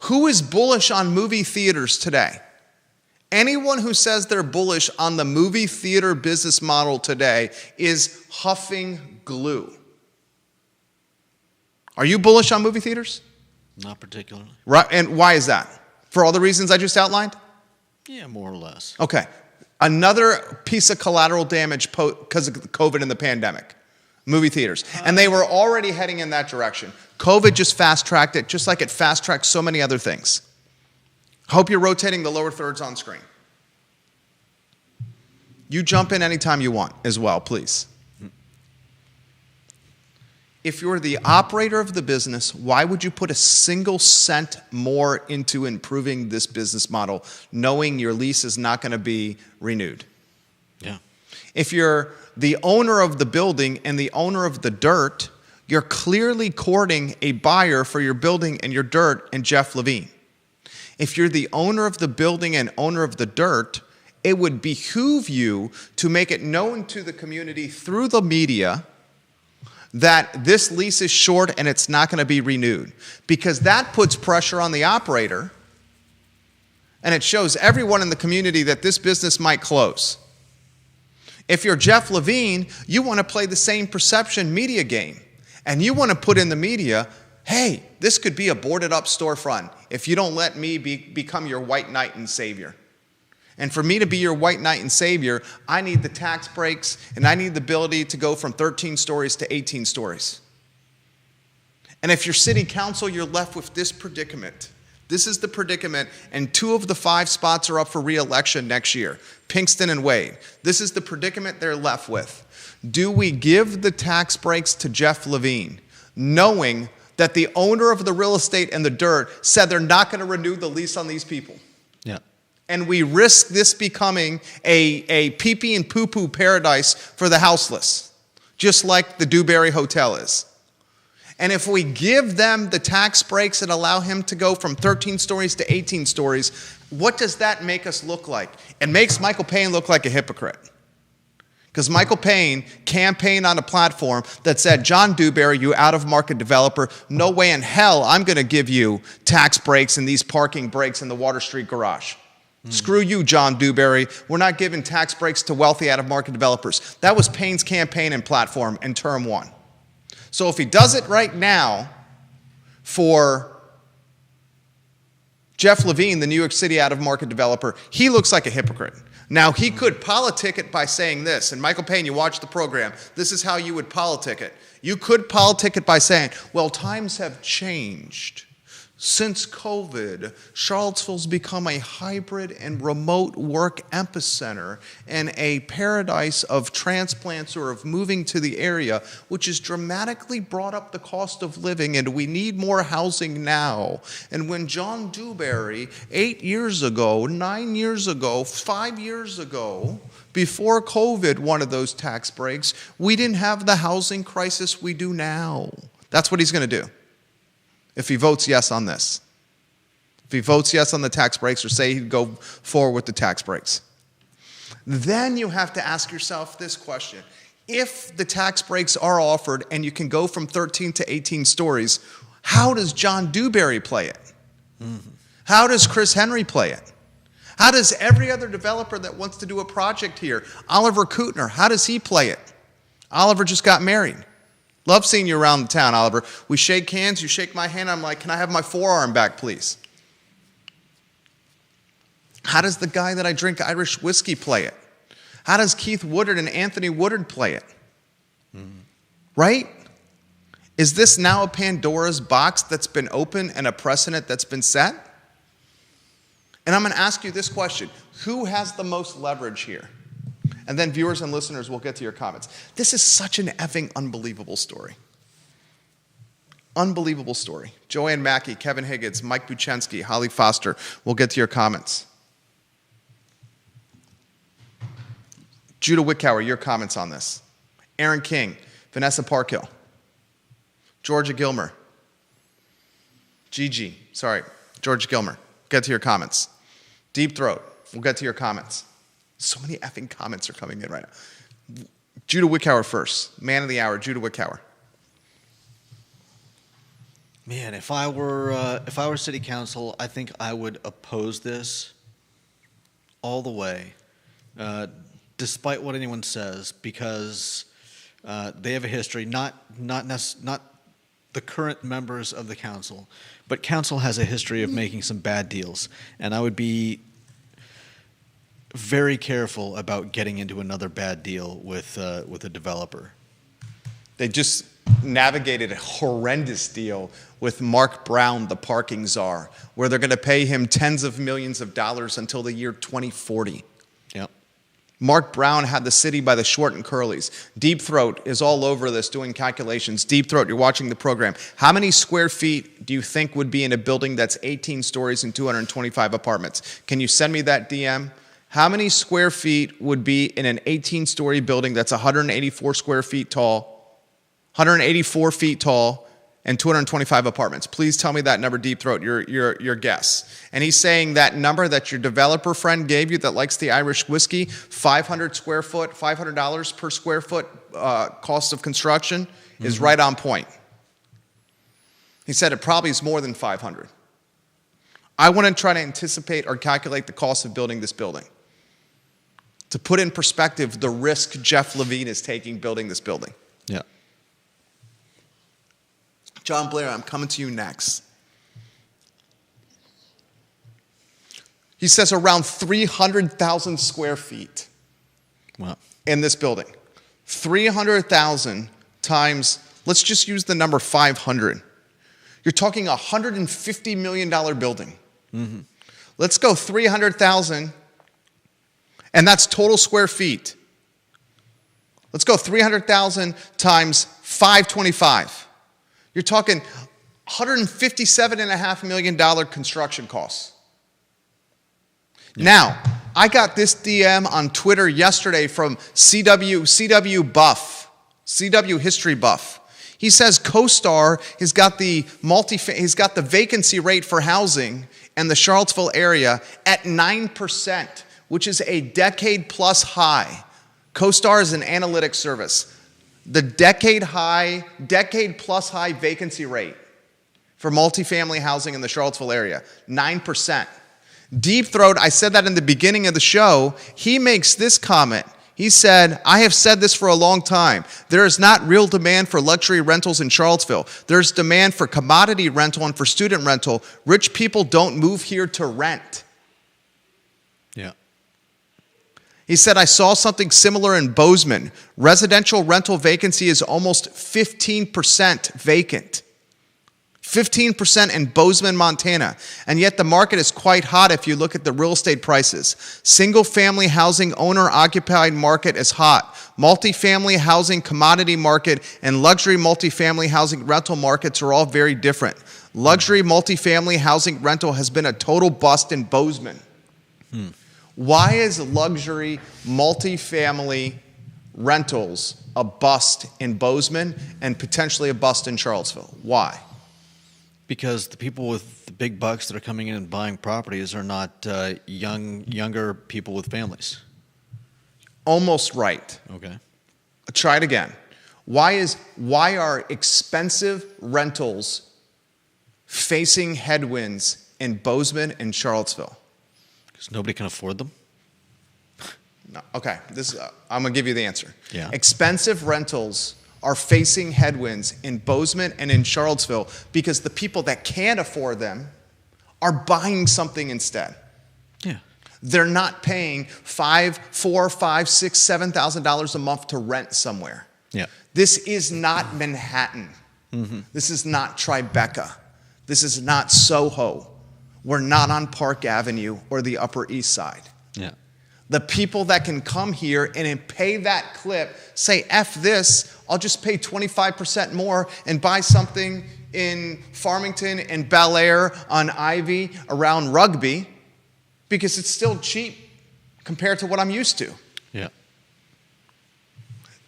Who is bullish on movie theaters today? Anyone who says they're bullish on the movie theater business model today is huffing glue. Are you bullish on movie theaters? Not particularly. Right, and why is that? For all the reasons I just outlined? Yeah, more or less. Okay. Another piece of collateral damage because of COVID and the pandemic. Movie theaters. And they were already heading in that direction. COVID just fast-tracked it, just like it fast-tracked so many other things. Hope you're rotating the lower thirds on screen. You jump in anytime you want as well, please. If you're the operator of the business, why would you put a single cent more into improving this business model, knowing your lease is not going to be renewed? Yeah. If you're the owner of the building and the owner of the dirt, you're clearly courting a buyer for your building and your dirt and Jeff Levine. If you're the owner of the building and owner of the dirt, it would behoove you to make it known to the community through the media that this lease is short and it's not going to be renewed. Because that puts pressure on the operator and it shows everyone in the community that this business might close. If you're Jeff Levine, you want to play the same perception media game. And you want to put in the media, hey, this could be a boarded up storefront if you don't let me become your white knight and savior. And for me to be your white knight and savior, I need the tax breaks and I need the ability to go from 13 stories to 18 stories. And if you're city council, you're left with this predicament. This is the predicament, and 2 of the 5 spots are up for re-election next year, Pinkston and Wade. This is the predicament they're left with. Do we give the tax breaks to Jeff Levine, knowing that the owner of the real estate and the dirt said they're not going to renew the lease on these people? Yeah. And we risk this becoming a pee-pee and poo-poo paradise for the houseless, just like the Dewberry Hotel is. And if we give them the tax breaks and allow him to go from 13 stories to 18 stories, what does that make us look like? It makes Michael Payne look like a hypocrite. Because Michael Payne campaigned on a platform that said, John Dewberry, you out-of-market developer, no way in hell I'm going to give you tax breaks and these parking breaks in the Water Street garage. Screw you, John Dewberry. We're not giving tax breaks to wealthy out-of-market developers. That was Payne's campaign and platform in term one. So if he does it right now for Jeff Levine, the New York City out-of-market developer, he looks like a hypocrite. Now, he could politic it by saying this, and Michael Payne, you watch the program, this is how you would politic it. You could politic it by saying, well, times have changed. Since COVID, Charlottesville's become a hybrid and remote work epicenter and a paradise of transplants or of moving to the area, which has dramatically brought up the cost of living, and we need more housing now. And when John Dewberry, 8 years ago, 9 years ago, 5 years ago, before COVID wanted those tax breaks, we didn't have the housing crisis we do now. That's what he's going to do if he votes yes on this. If he votes yes on the tax breaks, or say he'd go forward with the tax breaks. Then you have to ask yourself this question. If the tax breaks are offered and you can go from 13 to 18 stories, how does John Dewberry play it? How does Chris Henry play it? How does every other developer that wants to do a project here, Oliver Kutner, how does he play it? Oliver just got married. Love seeing you around the town, Oliver. We shake hands, you shake my hand, I'm like, can I have my forearm back, please? How does the guy that I drink Irish whiskey play it? How does Keith Woodard and Anthony Woodard play it? Right? Is this now a Pandora's box that's been open and a precedent that's been set? And I'm going to ask you this question. Who has the most leverage here? And then viewers and listeners will get to your comments. This is such an effing unbelievable story. Unbelievable story. Joanne Mackey, Kevin Higgins, Mike Buchensky, Holly Foster. We'll get to your comments. Judah Wickower, your comments on this. Aaron King, Vanessa Parkhill, Georgia Gilmer, Georgia Gilmer. Get to your comments. Deep Throat, we'll get to your comments. So many effing comments are coming in right now. Judah Wickower first. Man of the hour, Judah Wickower. Man, if I were city council, I think I would oppose this all the way, despite what anyone says, because they have a history. Not the current members of the council, but council has a history of making some bad deals, and I would be very careful about getting into another bad deal with a developer. They just navigated a horrendous deal with Mark Brown, the parking czar, where they're going to pay him tens of millions of dollars until the year 2040. Yep. Mark Brown had the city by the short and curlies. Deep Throat is all over this doing calculations. Deep Throat, you're watching the program. How many square feet do you think would be in a building that's 18 stories and 225 apartments? Can you send me that DM? How many square feet would be in an 18-story building that's 184 square feet tall, 184 feet tall, and 225 apartments? Please tell me that number, Deep Throat, your guess. And he's saying that number that your developer friend gave you that likes the Irish whiskey, $500 per square foot cost of construction, is right on point. He said it probably is more than 500. I want to try to anticipate or calculate the cost of building this building, to put in perspective the risk Jeff Levine is taking building this building. Yeah. John Blair, I'm coming to you next. He says around 300,000 square feet in this building. 300,000 times, let's just use the number 500. You're talking a $150 million building. Mm-hmm. Let's go 300,000, and that's total square feet. Let's go 300,000 times 525. You're talking $157.5 million construction costs. Yeah. Now, I got this DM on Twitter yesterday from CW Buff, CW History Buff. He says CoStar has got the vacancy rate for housing in the Charlottesville area at 9%, which is a decade plus high. CoStar is an analytics service. The decade plus high vacancy rate for multifamily housing in the Charlottesville area, 9%. Deep Throat, I said that in the beginning of the show, he makes this comment. He said, I have said this for a long time. There is not real demand for luxury rentals in Charlottesville. There's demand for commodity rental and for student rental. Rich people don't move here to rent. Yeah. He said, I saw something similar in Bozeman. Residential rental vacancy is almost 15% vacant. 15% in Bozeman, Montana. And yet the market is quite hot if you look at the real estate prices. Single-family housing owner-occupied market is hot. Multifamily housing commodity market and luxury multifamily housing rental markets are all very different. Luxury multifamily housing rental has been a total bust in Bozeman. Why is luxury multifamily rentals a bust in Bozeman and potentially a bust in Charlottesville? Why? Because the people with the big bucks that are coming in and buying properties are not younger people with families. Almost right. Okay. Try it again. Why are expensive rentals facing headwinds in Bozeman and Charlottesville? Because nobody can afford them. No. Okay, I'm going to give you the answer. Yeah. Expensive rentals are facing headwinds in Bozeman and in Charlottesville because the people that can't afford them are buying something instead. Yeah. They're not paying $4,000, $5,000, $6,000, $7,000 a month to rent somewhere. Yeah. This is not Manhattan. Mm-hmm. This is not Tribeca. This is not Soho. We're not on Park Avenue or the Upper East Side. Yeah. The people that can come here and pay that clip, say, F this, I'll just pay 25% more and buy something in Farmington and Bel Air on Ivy around Rugby because it's still cheap compared to what I'm used to. Yeah.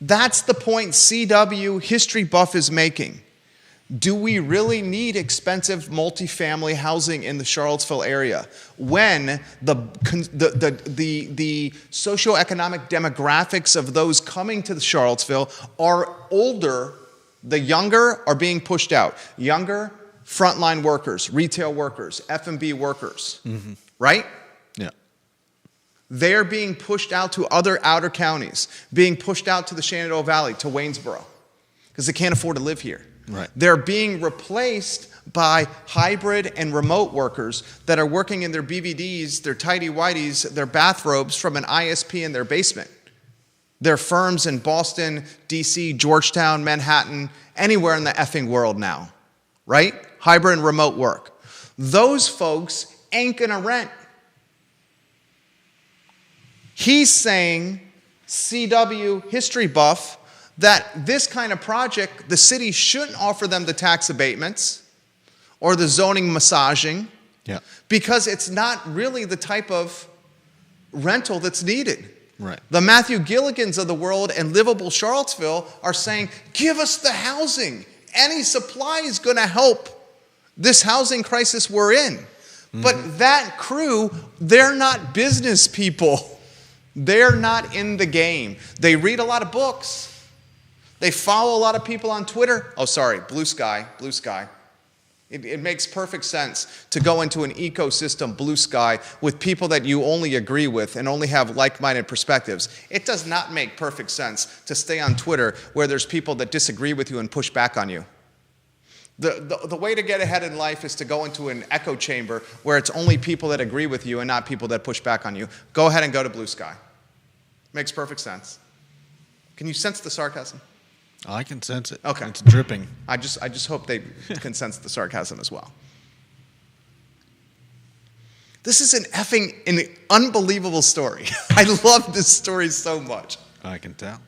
That's the point CW History Buff is making. Do we really need expensive multifamily housing in the Charlottesville area when the socioeconomic demographics of those coming to Charlottesville are older? The younger are being pushed out. Younger, frontline workers, retail workers, F&B workers, right? Yeah. They're being pushed out to other outer counties, being pushed out to the Shenandoah Valley, to Waynesboro, because they can't afford to live here. Right. They're being replaced by hybrid and remote workers that are working in their BVDs, their tighty-whities, their bathrobes from an ISP in their basement. There are firms in Boston, D.C., Georgetown, Manhattan, anywhere in the effing world now, right? Hybrid and remote work. Those folks ain't going to rent. He's saying, CW History Buff, that this kind of project, the city shouldn't offer them the tax abatements or the zoning massaging because it's not really the type of rental that's needed. Right. The Matthew Gilligans of the world and Livable Charlottesville are saying, give us the housing. Any supply is going to help this housing crisis we're in. Mm-hmm. But that crew, they're not business people. They're not in the game. They read a lot of books. They follow a lot of people on Twitter. Oh, sorry, Blue Sky. It makes perfect sense to go into an ecosystem, Blue Sky, with people that you only agree with and only have like-minded perspectives. It does not make perfect sense to stay on Twitter where there's people that disagree with you and push back on you. The way to get ahead in life is to go into an echo chamber where it's only people that agree with you and not people that push back on you. Go ahead and go to Blue Sky. Makes perfect sense. Can you sense the sarcasm? I can sense it. Okay. It's dripping. I just hope they can sense the sarcasm as well. This is an unbelievable story. I love this story so much. I can tell.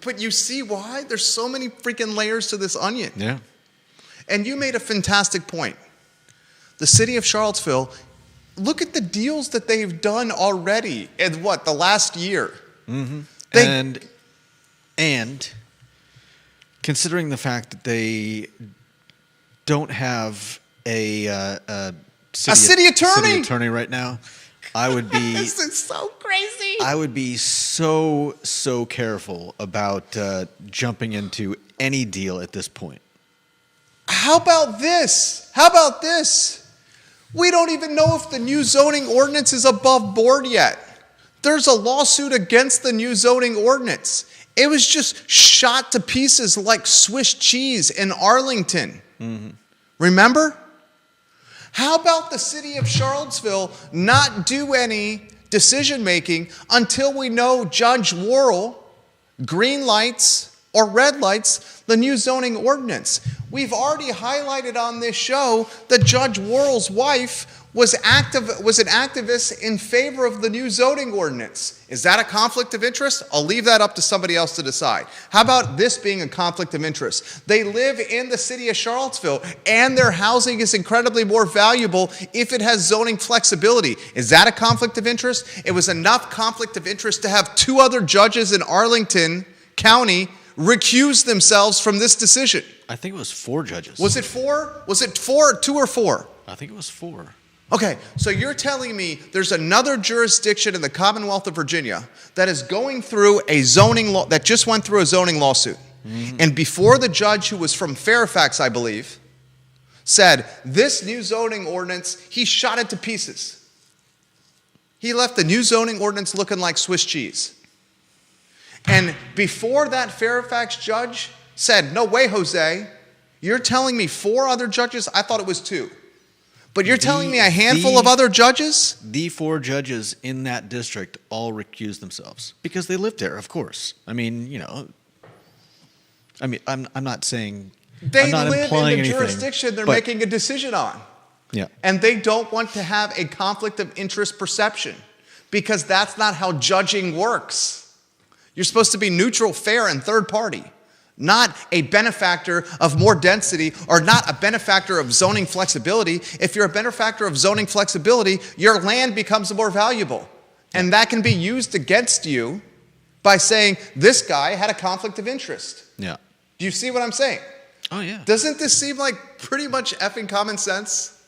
But you see why? There's so many freaking layers to this onion. Yeah. And you made a fantastic point. The city of Charlottesville, look at the deals that they've done already in the last year. Mm-hmm. And considering the fact that they don't have a city attorney right now, I would be. This is so crazy. I would be so careful about jumping into any deal at this point. How about this? How about this? We don't even know if the new zoning ordinance is above board yet. There's a lawsuit against the new zoning ordinance. It was just shot to pieces like Swiss cheese in Arlington. Mm-hmm. Remember? How about the city of Charlottesville not do any decision making until we know Judge Worrell green lights or red lights the new zoning ordinance? We've already highlighted on this show that Judge Worrell's wife was an activist in favor of the new zoning ordinance. Is that a conflict of interest? I'll leave that up to somebody else to decide. How about this being a conflict of interest? They live in the city of Charlottesville, and their housing is incredibly more valuable if it has zoning flexibility. Is that a conflict of interest? It was enough conflict of interest to have 2 other judges in Arlington County recuse themselves from this decision. I think it was 4 judges. Was it 4? Was it 4, 2 or 4? I think it was 4. Okay, so you're telling me there's another jurisdiction in the Commonwealth of Virginia that is going through a zoning law, that just went through a zoning lawsuit. Mm-hmm. And before the judge, who was from Fairfax, I believe, said, this new zoning ordinance, he shot it to pieces. He left the new zoning ordinance looking like Swiss cheese. And before that Fairfax judge said, no way, Jose, you're telling me 4 other judges? I thought it was 2. But you're telling me a handful of other judges? The 4 judges in that district all recused themselves because they lived there, of course. I mean, you know, I'm not saying they I'm not live implying in the anything, jurisdiction they're making a decision on. Yeah. And they don't want to have a conflict of interest perception because that's not how judging works. You're supposed to be neutral, fair, and third party. Not a benefactor of more density or not a benefactor of zoning flexibility. If you're a benefactor of zoning flexibility, your land becomes more valuable. And that can be used against you by saying, this guy had a conflict of interest. Yeah. Do you see what I'm saying? Oh, yeah. Doesn't this seem like pretty much effing common sense?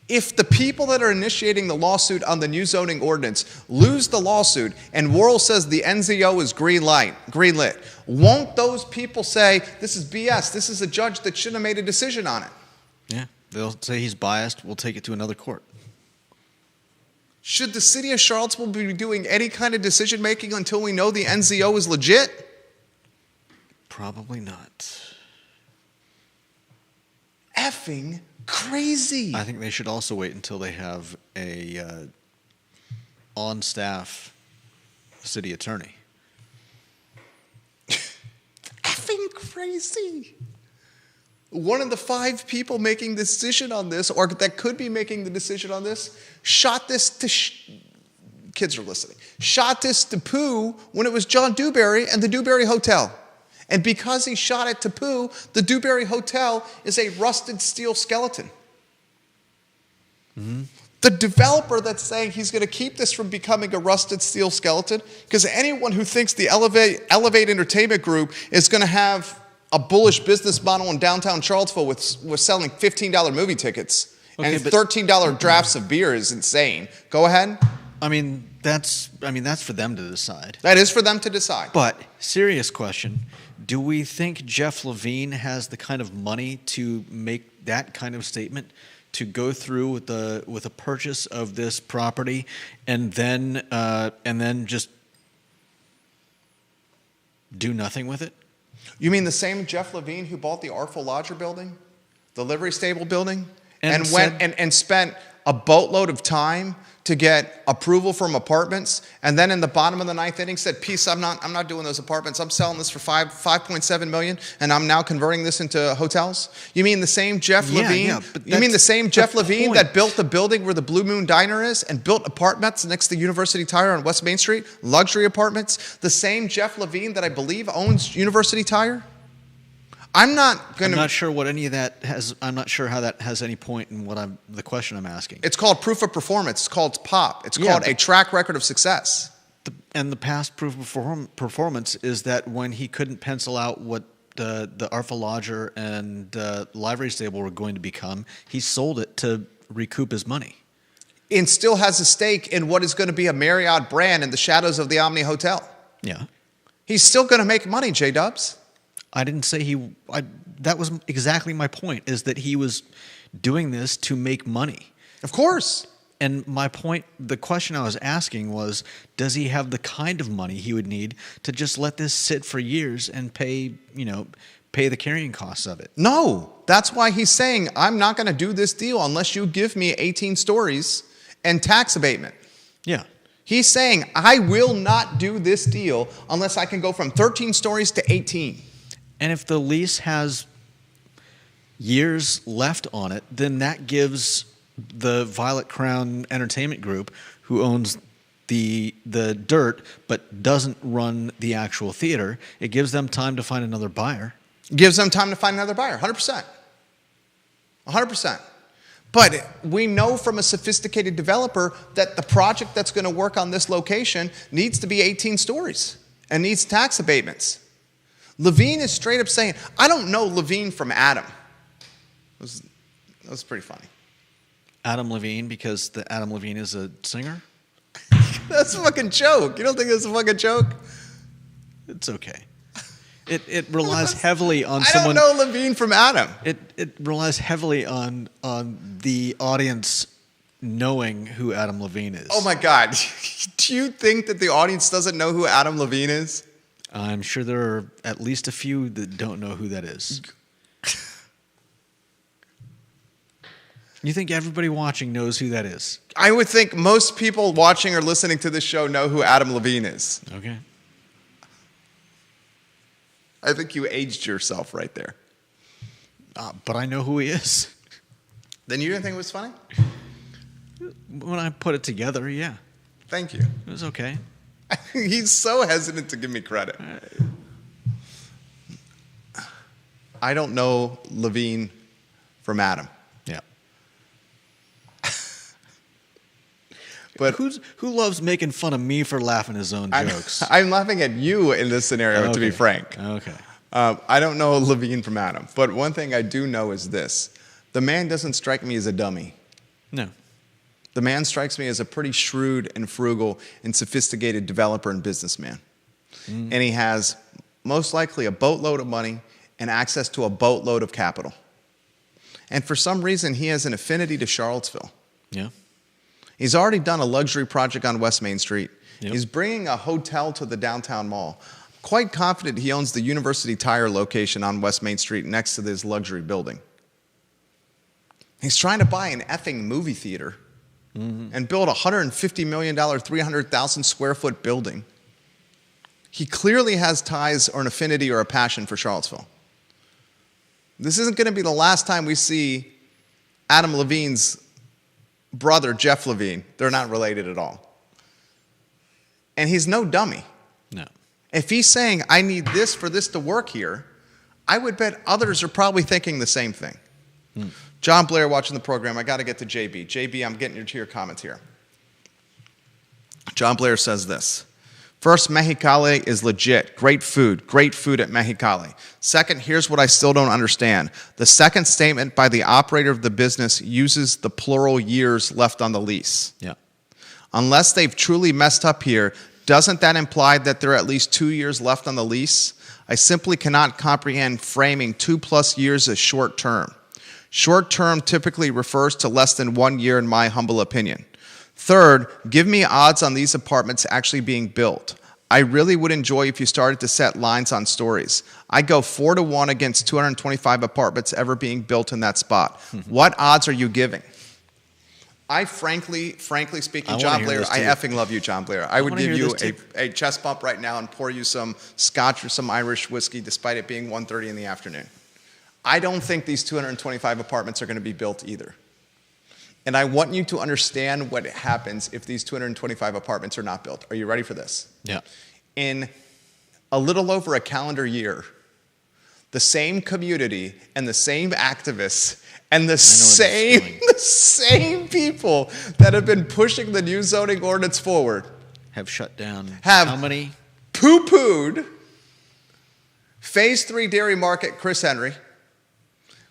If the people that are initiating the lawsuit on the new zoning ordinance lose the lawsuit and Worrell says the NZO is greenlit, won't those people say, this is BS, this is a judge that shouldn't have made a decision on it? Yeah, they'll say he's biased, we'll take it to another court. Should the city of Charlottesville be doing any kind of decision making until we know the NZO is legit? Probably not. Effing crazy. I think they should also wait until they have a on-staff city attorney. Effing crazy. One of the 5 people making the decision on this, or that could be making the decision on this, shot this to kids are listening. Shot this to poo when it was John Dewberry and the Dewberry Hotel. And because he shot it to poo, the Dewberry Hotel is a rusted steel skeleton. Mm-hmm. The developer that's saying he's going to keep this from becoming a rusted steel skeleton, because anyone who thinks the Elevate Entertainment Group is going to have a bullish business model in downtown Charlottesville with selling $15 movie tickets and $13 drafts of beer is insane. Go ahead. I mean, that's for them to decide. That is for them to decide. But serious question. Do we think Jeff Levine has the kind of money to make that kind of statement, to go through with a purchase of this property, and then just do nothing with it? You mean the same Jeff Levine who bought the Artful Lodger building, the livery stable building, and went and spent a boatload of time to get approval from apartments, and then in the bottom of the 9th inning said, "Peace, I'm not doing those apartments. I'm selling this for $5.7 million, and I'm now converting this into hotels." You mean the same Jeff Levine? Yeah, but you mean the same Jeff Levine point. that built the building where the Blue Moon Diner is and built apartments next to University Tire on West Main Street, luxury apartments? The same Jeff Levine that I believe owns University Tire? I'm not sure what any of that has. I'm not sure how that has any point in the question I'm asking. It's called proof of performance. It's called POP. It's called a track record of success. The past proof of performance is that when he couldn't pencil out what the Artful Lodger and livery stable were going to become, he sold it to recoup his money. and still has a stake in what is going to be a Marriott brand in the shadows of the Omni Hotel. Yeah. He's still going to make money, J-Dubs. I didn't say that was exactly my point, is that he was doing this to make money. Of course. And my point, the question I was asking was, does he have the kind of money he would need to just let this sit for years and pay the carrying costs of it? No. That's why he's saying, I'm not going to do this deal unless you give me 18 stories and tax abatement. Yeah. He's saying, I will not do this deal unless I can go from 13 stories to 18. And if the lease has years left on it, then that gives the Violet Crown Entertainment Group, who owns the dirt but doesn't run the actual theater, it gives them time to find another buyer. Gives them time to find another buyer, 100%. 100%. But we know from a sophisticated developer that the project that's going to work on this location needs to be 18 stories and needs tax abatements. Levine is straight up saying, I don't know Levine from Adam. That was pretty funny. Adam Levine, because the Adam Levine is a singer? That's a fucking joke. You don't think that's a fucking joke? It's okay. It relies heavily on I someone. don't know Levine from Adam. It relies heavily on the audience knowing who Adam Levine is. Oh my God. Do you think that the audience doesn't know who Adam Levine is? I'm sure there are at least a few that don't know who that is. You think everybody watching knows who that is? I would think most people watching or listening to this show know who Adam Levine is. Okay. I think you aged yourself right there. But I know who he is. Then you didn't think it was funny? When I put it together, yeah. Thank you. It was okay. He's so hesitant to give me credit. I don't know Levine from Adam. Yeah. But who loves making fun of me for laughing his own jokes? I'm laughing at you in this scenario, to be frank. Okay. I don't know Levine from Adam. But one thing I do know is this. The man doesn't strike me as a dummy. No. The man strikes me as a pretty shrewd and frugal and sophisticated developer and businessman. And he has most likely a boatload of money and access to a boatload of capital. And for some reason, he has an affinity to Charlottesville. Yeah. He's already done a luxury project on West Main Street. Yep. He's bringing a hotel to the downtown mall. Quite confident he owns the University Tire location on West Main Street next to this luxury building. He's trying to buy an effing movie theater and build a $150 million, 300,000 square foot building. He clearly has ties or an affinity or a passion for Charlottesville. This isn't going to be the last time we see Adam Levine's brother, Jeff Levine. They're not related at all. And he's no dummy. No. If he's saying, I need this for this to work here, I would bet others are probably thinking the same thing. John Blair watching the program. I got to get to JB. JB, I'm getting to your comments here. John Blair says this. First, Mexicali is legit. Great food at Mexicali. Second, here's what I still don't understand. The second statement by the operator of the business uses the plural years left on the lease. Yeah. Unless they've truly messed up here, doesn't that imply that there are at least 2 years left on the lease? I simply cannot comprehend framing 2+ years as short term. Short term typically refers to less than 1 year in my humble opinion. Third, give me odds on these apartments actually being built. I really would enjoy if you started to set lines on stories. I go 4-1 against 225 apartments ever being built in that spot. What odds are you giving? I frankly speaking, John Blair, I effing love you, John Blair. I would give you a chest bump right now and pour you some scotch or some Irish whiskey despite it being 1:30 in the afternoon. I don't think these 225 apartments are going to be built either. And I want you to understand what happens if these 225 apartments are not built. Are you ready for this? Yeah. In a little over a calendar year, the same community and the same activists and the same people that have been pushing the new zoning ordinance forward Have shut down have how many? Poo-pooed Phase 3 Dairy Market Chris Henry,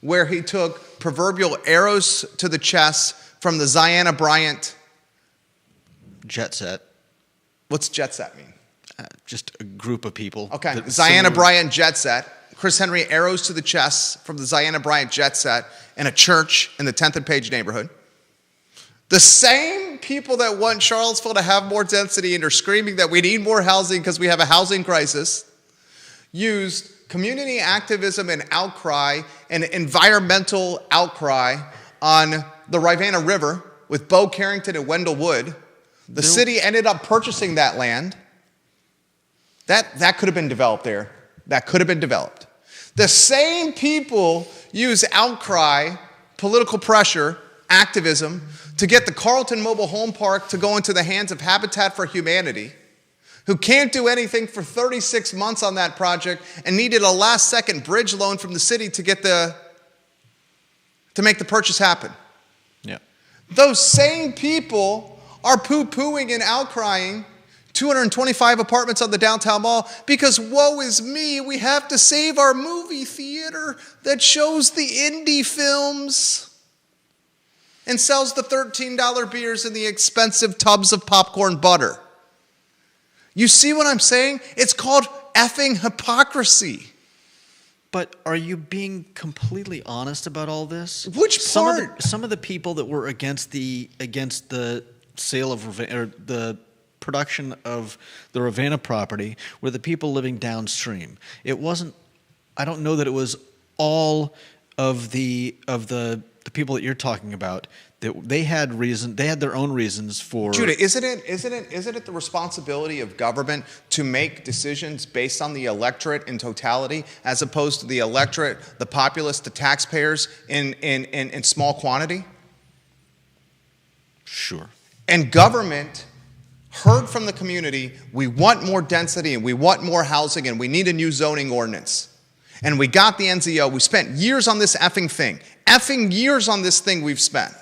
where he took proverbial arrows to the chest from the Ziana Bryant Jet Set. What's Jet Set mean? Just a group of people. Okay, that Ziana similar- Bryant Jet Set. Chris Henry arrows to the chest from the Ziana Bryant Jet Set in a church in the 10th and Page neighborhood. The same people that want Charlottesville to have more density and are screaming that we need more housing because we have a housing crisis used community activism and outcry and environmental outcry on the Rivanna River with Bo Carrington and Wendell Wood. The city ended up purchasing that land. That could have been developed there. That could have been developed. The same people use outcry, political pressure, activism to get the Carlton Mobile Home Park to go into the hands of Habitat for Humanity, who can't do anything for 36 months on that project and needed a last-second bridge loan from the city to make the purchase happen. Yeah. Those same people are poo-pooing and outcrying 225 apartments on the downtown mall because woe is me, we have to save our movie theater that shows the indie films and sells the $13 beers and the expensive tubs of popcorn butter. You see what I'm saying? It's called effing hypocrisy. But are you being completely honest about all this? Which part? Some of the people that were against the sale of or the production of the Rivanna property were the people living downstream. It wasn't. I don't know that it was all of the people that you're talking about. That they had their own reasons for. Judah, isn't it the responsibility of government to make decisions based on the electorate in totality, as opposed to the electorate, the populace, the taxpayers in small quantity? Sure. And government heard from the community, we want more density and we want more housing and we need a new zoning ordinance. And we got the NZO. We spent years on this effing thing. Effing years on this thing we've spent.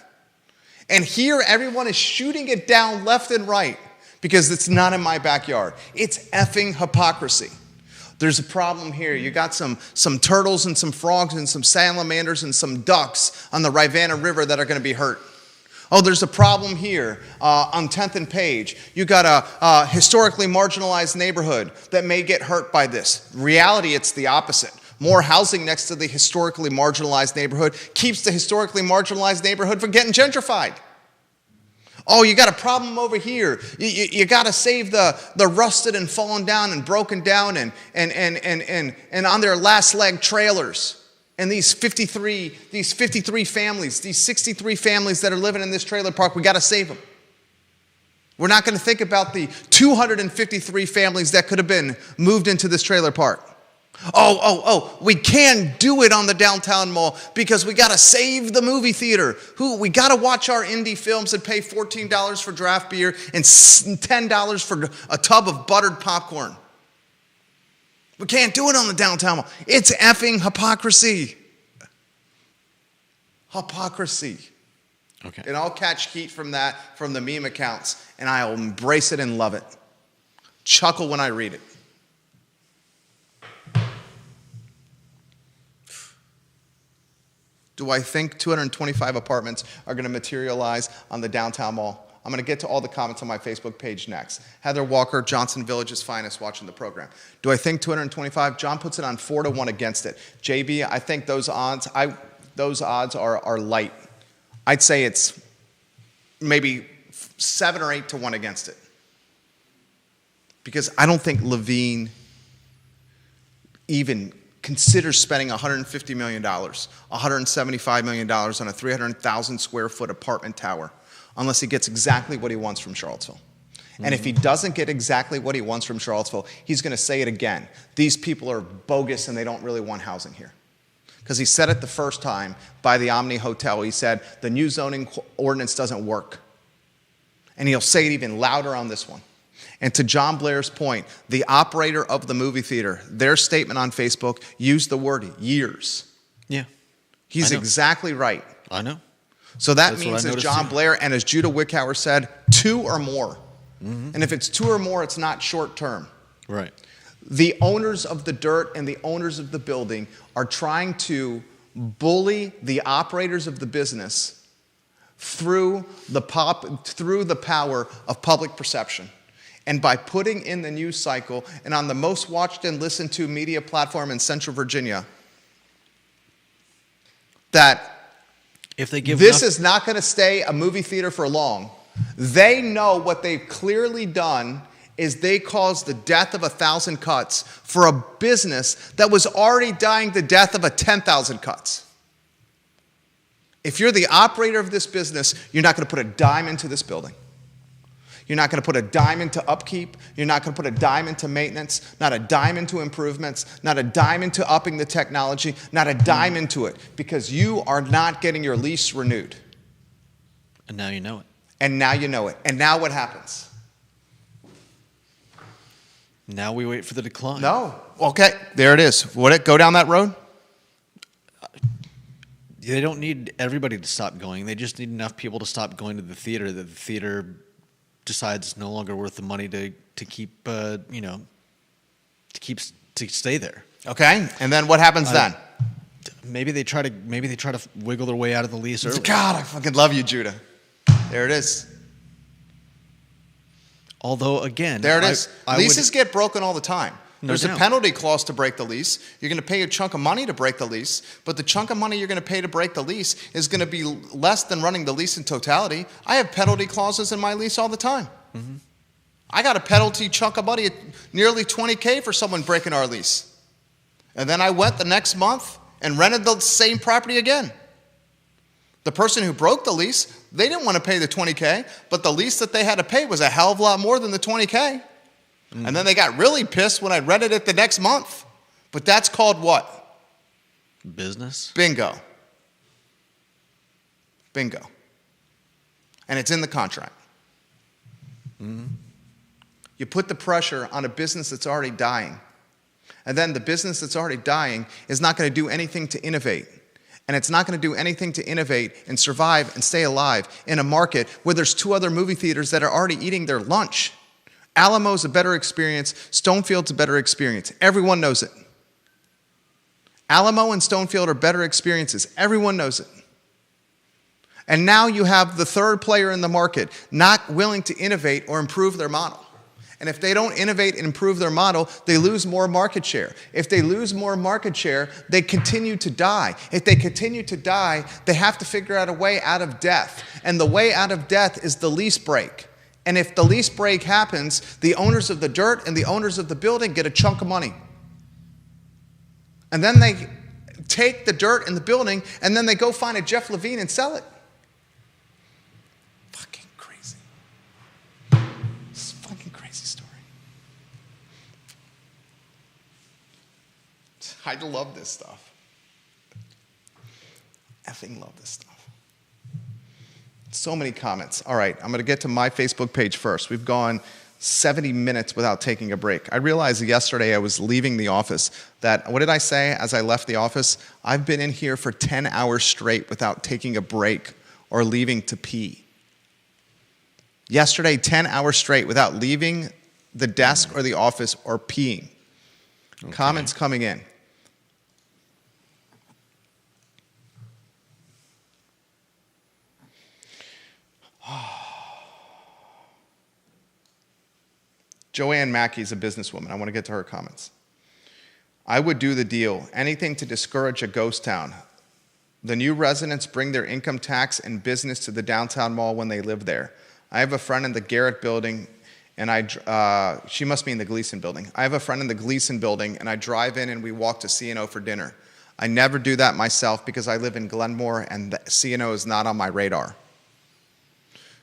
And here everyone is shooting it down left and right because it's not in my backyard. It's effing hypocrisy. There's a problem here. You got some turtles and some frogs and some salamanders and some ducks on the Rivanna River that are going to be hurt. Oh, there's a problem here on 10th and Page. You got a historically marginalized neighborhood that may get hurt by this. Reality, it's the opposite. More housing next to the historically marginalized neighborhood keeps the historically marginalized neighborhood from getting gentrified. Oh, you got a problem over here. You got to save the rusted and fallen down and broken down and on their last leg trailers. And these 53 families, these 63 families that are living in this trailer park, we got to save them. We're not going to think about the 253 families that could have been moved into this trailer park. We can't do it on the downtown mall because we got to save the movie theater. We got to watch our indie films and pay $14 for draft beer and $10 for a tub of buttered popcorn. We can't do it on the downtown mall. It's effing hypocrisy. Hypocrisy. Okay. And I'll catch heat from that, from the meme accounts, and I'll embrace it and love it. Chuckle when I read it. Do I think 225 apartments are going to materialize on the downtown mall? I'm going to get to all the comments on my Facebook page next. Heather Walker, Johnson Village's finest, watching the program. Do I think 225? John puts it on 4-1 against it. JB, I think those odds are light. I'd say it's maybe 7 or 8 to 1 against it. Because I don't think Levine even considers spending $150 million, $175 million on a 300,000 square foot apartment tower unless he gets exactly what he wants from Charlottesville. And if he doesn't get exactly what he wants from Charlottesville, he's going to say it again. These people are bogus and they don't really want housing here. Because he said it the first time by the Omni Hotel. He said the new zoning ordinance doesn't work. And he'll say it even louder on this one. And to John Blair's point, the operator of the movie theater, their statement on Facebook used the word years. Yeah. He's exactly right. I know. So that means, as John Blair and as Judah Wickhauer said, 2 or more. Mm-hmm. And if it's 2 or more, it's not short term. Right. The owners of the dirt and the owners of the building are trying to bully the operators of the business through the power of public perception. And by putting in the news cycle and on the most watched and listened to media platform in Central Virginia, that if they give this is not going to stay a movie theater for long. They know what they've clearly done is they caused the death of 1,000 cuts for a business that was already dying the death of 10,000 cuts. If you're the operator of this business, you're not going to put a dime into this building. You're not going to put a dime into upkeep. You're not going to put a dime into maintenance, not a dime into improvements, not a dime into upping the technology, not a dime into it, because you are not getting your lease renewed. And now you know it. And now you know it. And now what happens? Now we wait for the decline. No. Okay, there it is. Would it go down that road? They don't need everybody to stop going. They just need enough people to stop going to the theater that the theater decides it's no longer worth the money to keep to stay there. Okay, and then what happens then? Maybe they try to wiggle their way out of the lease early. God, I fucking love you, Judah. There it is. Although again, there it is. Leases get broken all the time. There's a penalty clause to break the lease. You're going to pay a chunk of money to break the lease, but the chunk of money you're going to pay to break the lease is going to be less than running the lease in totality. I have penalty clauses in my lease all the time. Mm-hmm. I got a penalty chunk of money at nearly $20,000 for someone breaking our lease. And then I went the next month and rented the same property again. The person who broke the lease, they didn't want to pay the $20,000, but the lease that they had to pay was a hell of a lot more than the $20,000. Mm-hmm. And then they got really pissed when I rented it the next month. But that's called what? Business? Bingo. Bingo. And it's in the contract. Mm-hmm. You put the pressure on a business that's already dying. And then the business that's already dying is not going to do anything to innovate. And it's not going to do anything to innovate and survive and stay alive in a market where there's 2 other movie theaters that are already eating their lunch. Alamo's a better experience. Stonefield's a better experience. Everyone knows it. Alamo and Stonefield are better experiences. Everyone knows it. And now you have the third player in the market not willing to innovate or improve their model. And if they don't innovate and improve their model, they lose more market share. If they lose more market share, they continue to die. If they continue to die, they have to figure out a way out of death. And the way out of death is the lease break. And if the lease break happens, the owners of the dirt and the owners of the building get a chunk of money. And then they take the dirt in the building and then they go find a Jeff Levine and sell it. Fucking crazy. It's a fucking crazy story. I love this stuff. Effing love this stuff. So many comments. All right, I'm going to get to my Facebook page first. We've gone 70 minutes without taking a break. I realized yesterday I was leaving the office that, what did I say as I left the office? I've been in here for 10 hours straight without taking a break or leaving to pee. Yesterday, 10 hours straight without leaving the desk or the office or peeing. Okay. Comments coming in. Joanne Mackey is a businesswoman. I want to get to her comments. I would do the deal. Anything to discourage a ghost town. The new residents bring their income tax and business to the downtown mall when they live there. I have a friend in the Garrett building, and she must be in the Gleason building. I have a friend in the Gleason building, and I drive in and we walk to C&O for dinner. I never do that myself because I live in Glenmore, and C&O is not on my radar.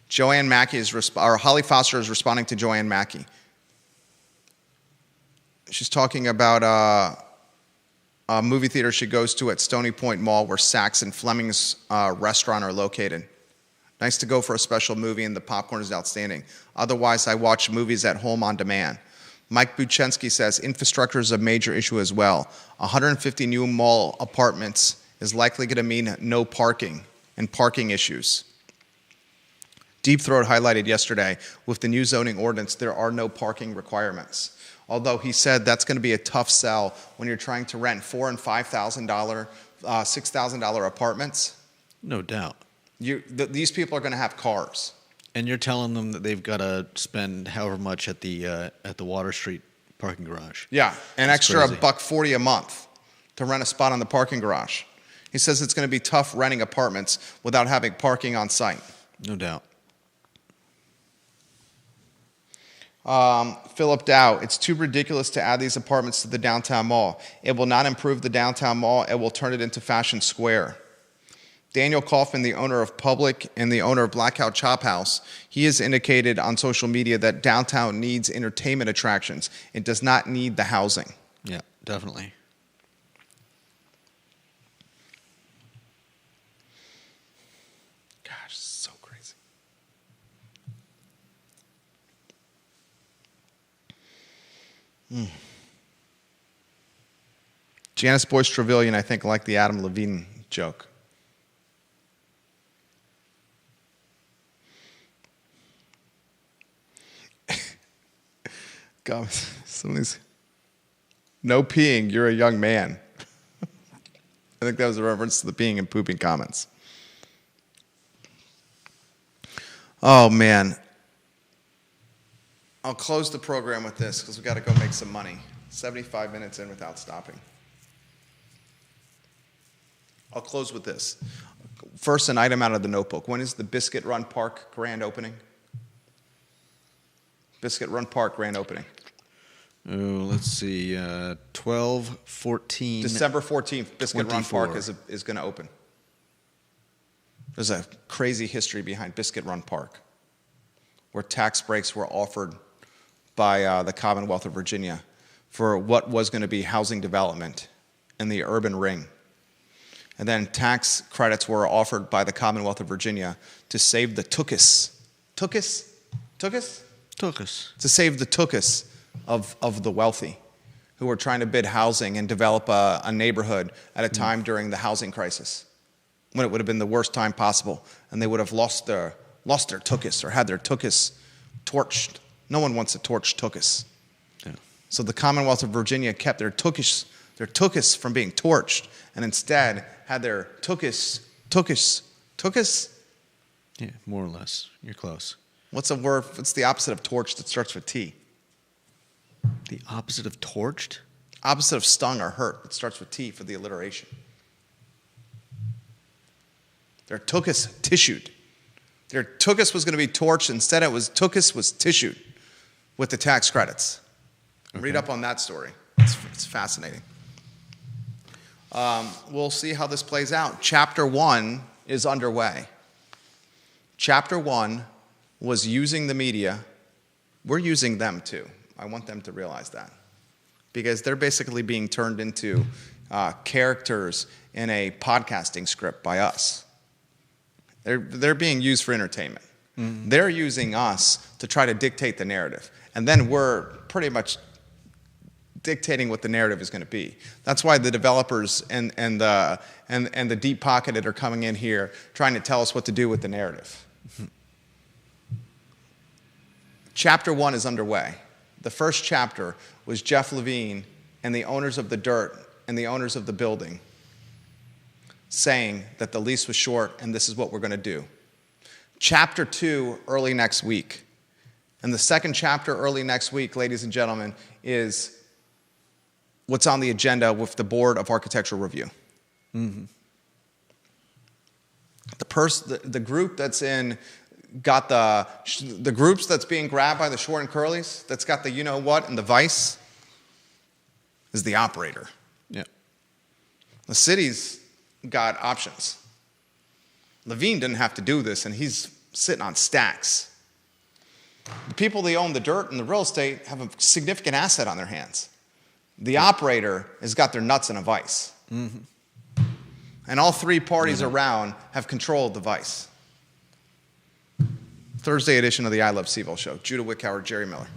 Joanne Mackey or Holly Foster is responding to Joanne Mackey. She's talking about a movie theater she goes to at Stony Point Mall where Saks and Fleming's restaurant are located. Nice to go for a special movie and the popcorn is outstanding. Otherwise, I watch movies at home on demand. Mike Buchensky says infrastructure is a major issue as well. 150 new mall apartments is likely going to mean no parking and parking issues. Deep Throat highlighted yesterday, with the new zoning ordinance, there are no parking requirements. Although he said that's going to be a tough sell when you're trying to rent $4,000 and $5,000, $6,000 apartments. No doubt. These people are going to have cars. And you're telling them that they've got to spend however much at the Water Street parking garage. Yeah, an That's extra crazy. $140 a month to rent a spot on the parking garage. He says it's going to be tough renting apartments without having parking on site. No doubt. Philip Dow, it's too ridiculous to add these apartments to the downtown mall. It will not improve the downtown mall. It will turn it into Fashion Square. Daniel Kaufman, the owner of Public and the owner of Blackout Chop House, he has indicated on social media that downtown needs entertainment attractions. It does not need the housing. Yeah, definitely. Gosh, so crazy. Janice Boyce Trevelyan, I think, liked the Adam Levine joke. God, some of these. No peeing, you're a young man. I think that was a reference to the peeing and pooping comments. Oh, man. I'll close the program with this because we've got to go make some money. 75 minutes in without stopping. I'll close with this. First, an item out of the notebook. When is the Biscuit Run Park grand opening? Biscuit Run Park grand opening. Oh, let's see. 12, 14. December 14th, Biscuit Run 24. Park is going to open. There's a crazy history behind Biscuit Run Park, where tax breaks were offered by the Commonwealth of Virginia for what was going to be housing development in the urban ring. And then tax credits were offered by the Commonwealth of Virginia to save the Tookus. Tookus? Tookus? Tookus. To save the Tookus of the wealthy who were trying to bid housing and develop a neighborhood at a time during the housing crisis, when it would have been the worst time possible, and they would have lost their Tookus or had their Tookus torched. No one wants a torched Tookus. Yeah. So the Commonwealth of Virginia kept their Tookus from being torched, and instead had their Tookus. Yeah, more or less. You're close. What's a word? What's the opposite of torched that starts with T? The opposite of torched? Opposite of stung or hurt that starts with T for the alliteration. Their Tookus tissued. Their Tookus was going to be torched. Instead, Tookus was tissued with the tax credits. Okay. Read up on that story. It's fascinating. We'll see how this plays out. Chapter 1 is underway. Chapter 1 was using the media. We're using them too. I want them to realize that. Because they're basically being turned into characters in a podcasting script by us. They're being used for entertainment. Mm-hmm. They're using us to try to dictate the narrative. And then we're pretty much dictating what the narrative is going to be. That's why the developers and the deep-pocketed are coming in here trying to tell us what to do with the narrative. Mm-hmm. Chapter 1 is underway. The first chapter was Jeff Levine and the owners of the dirt and the owners of the building saying that the lease was short and this is what we're going to do. Chapter 2, early next week. And the second chapter, early next week, ladies and gentlemen, is what's on the agenda with the Board of Architectural Review. Mm-hmm. The group that's in, got the groups that's being grabbed by the short and curlies, that's got the you-know-what and the vice, is the operator. Yeah. The city's got options. Levine didn't have to do this, and he's sitting on stacks. The people that own the dirt and the real estate have a significant asset on their hands. The operator has got their nuts in a vice. Mm-hmm. And all three parties around have control of the vice. Thursday edition of the I Love CVille show. Judah Wickhauer, Jerry Miller.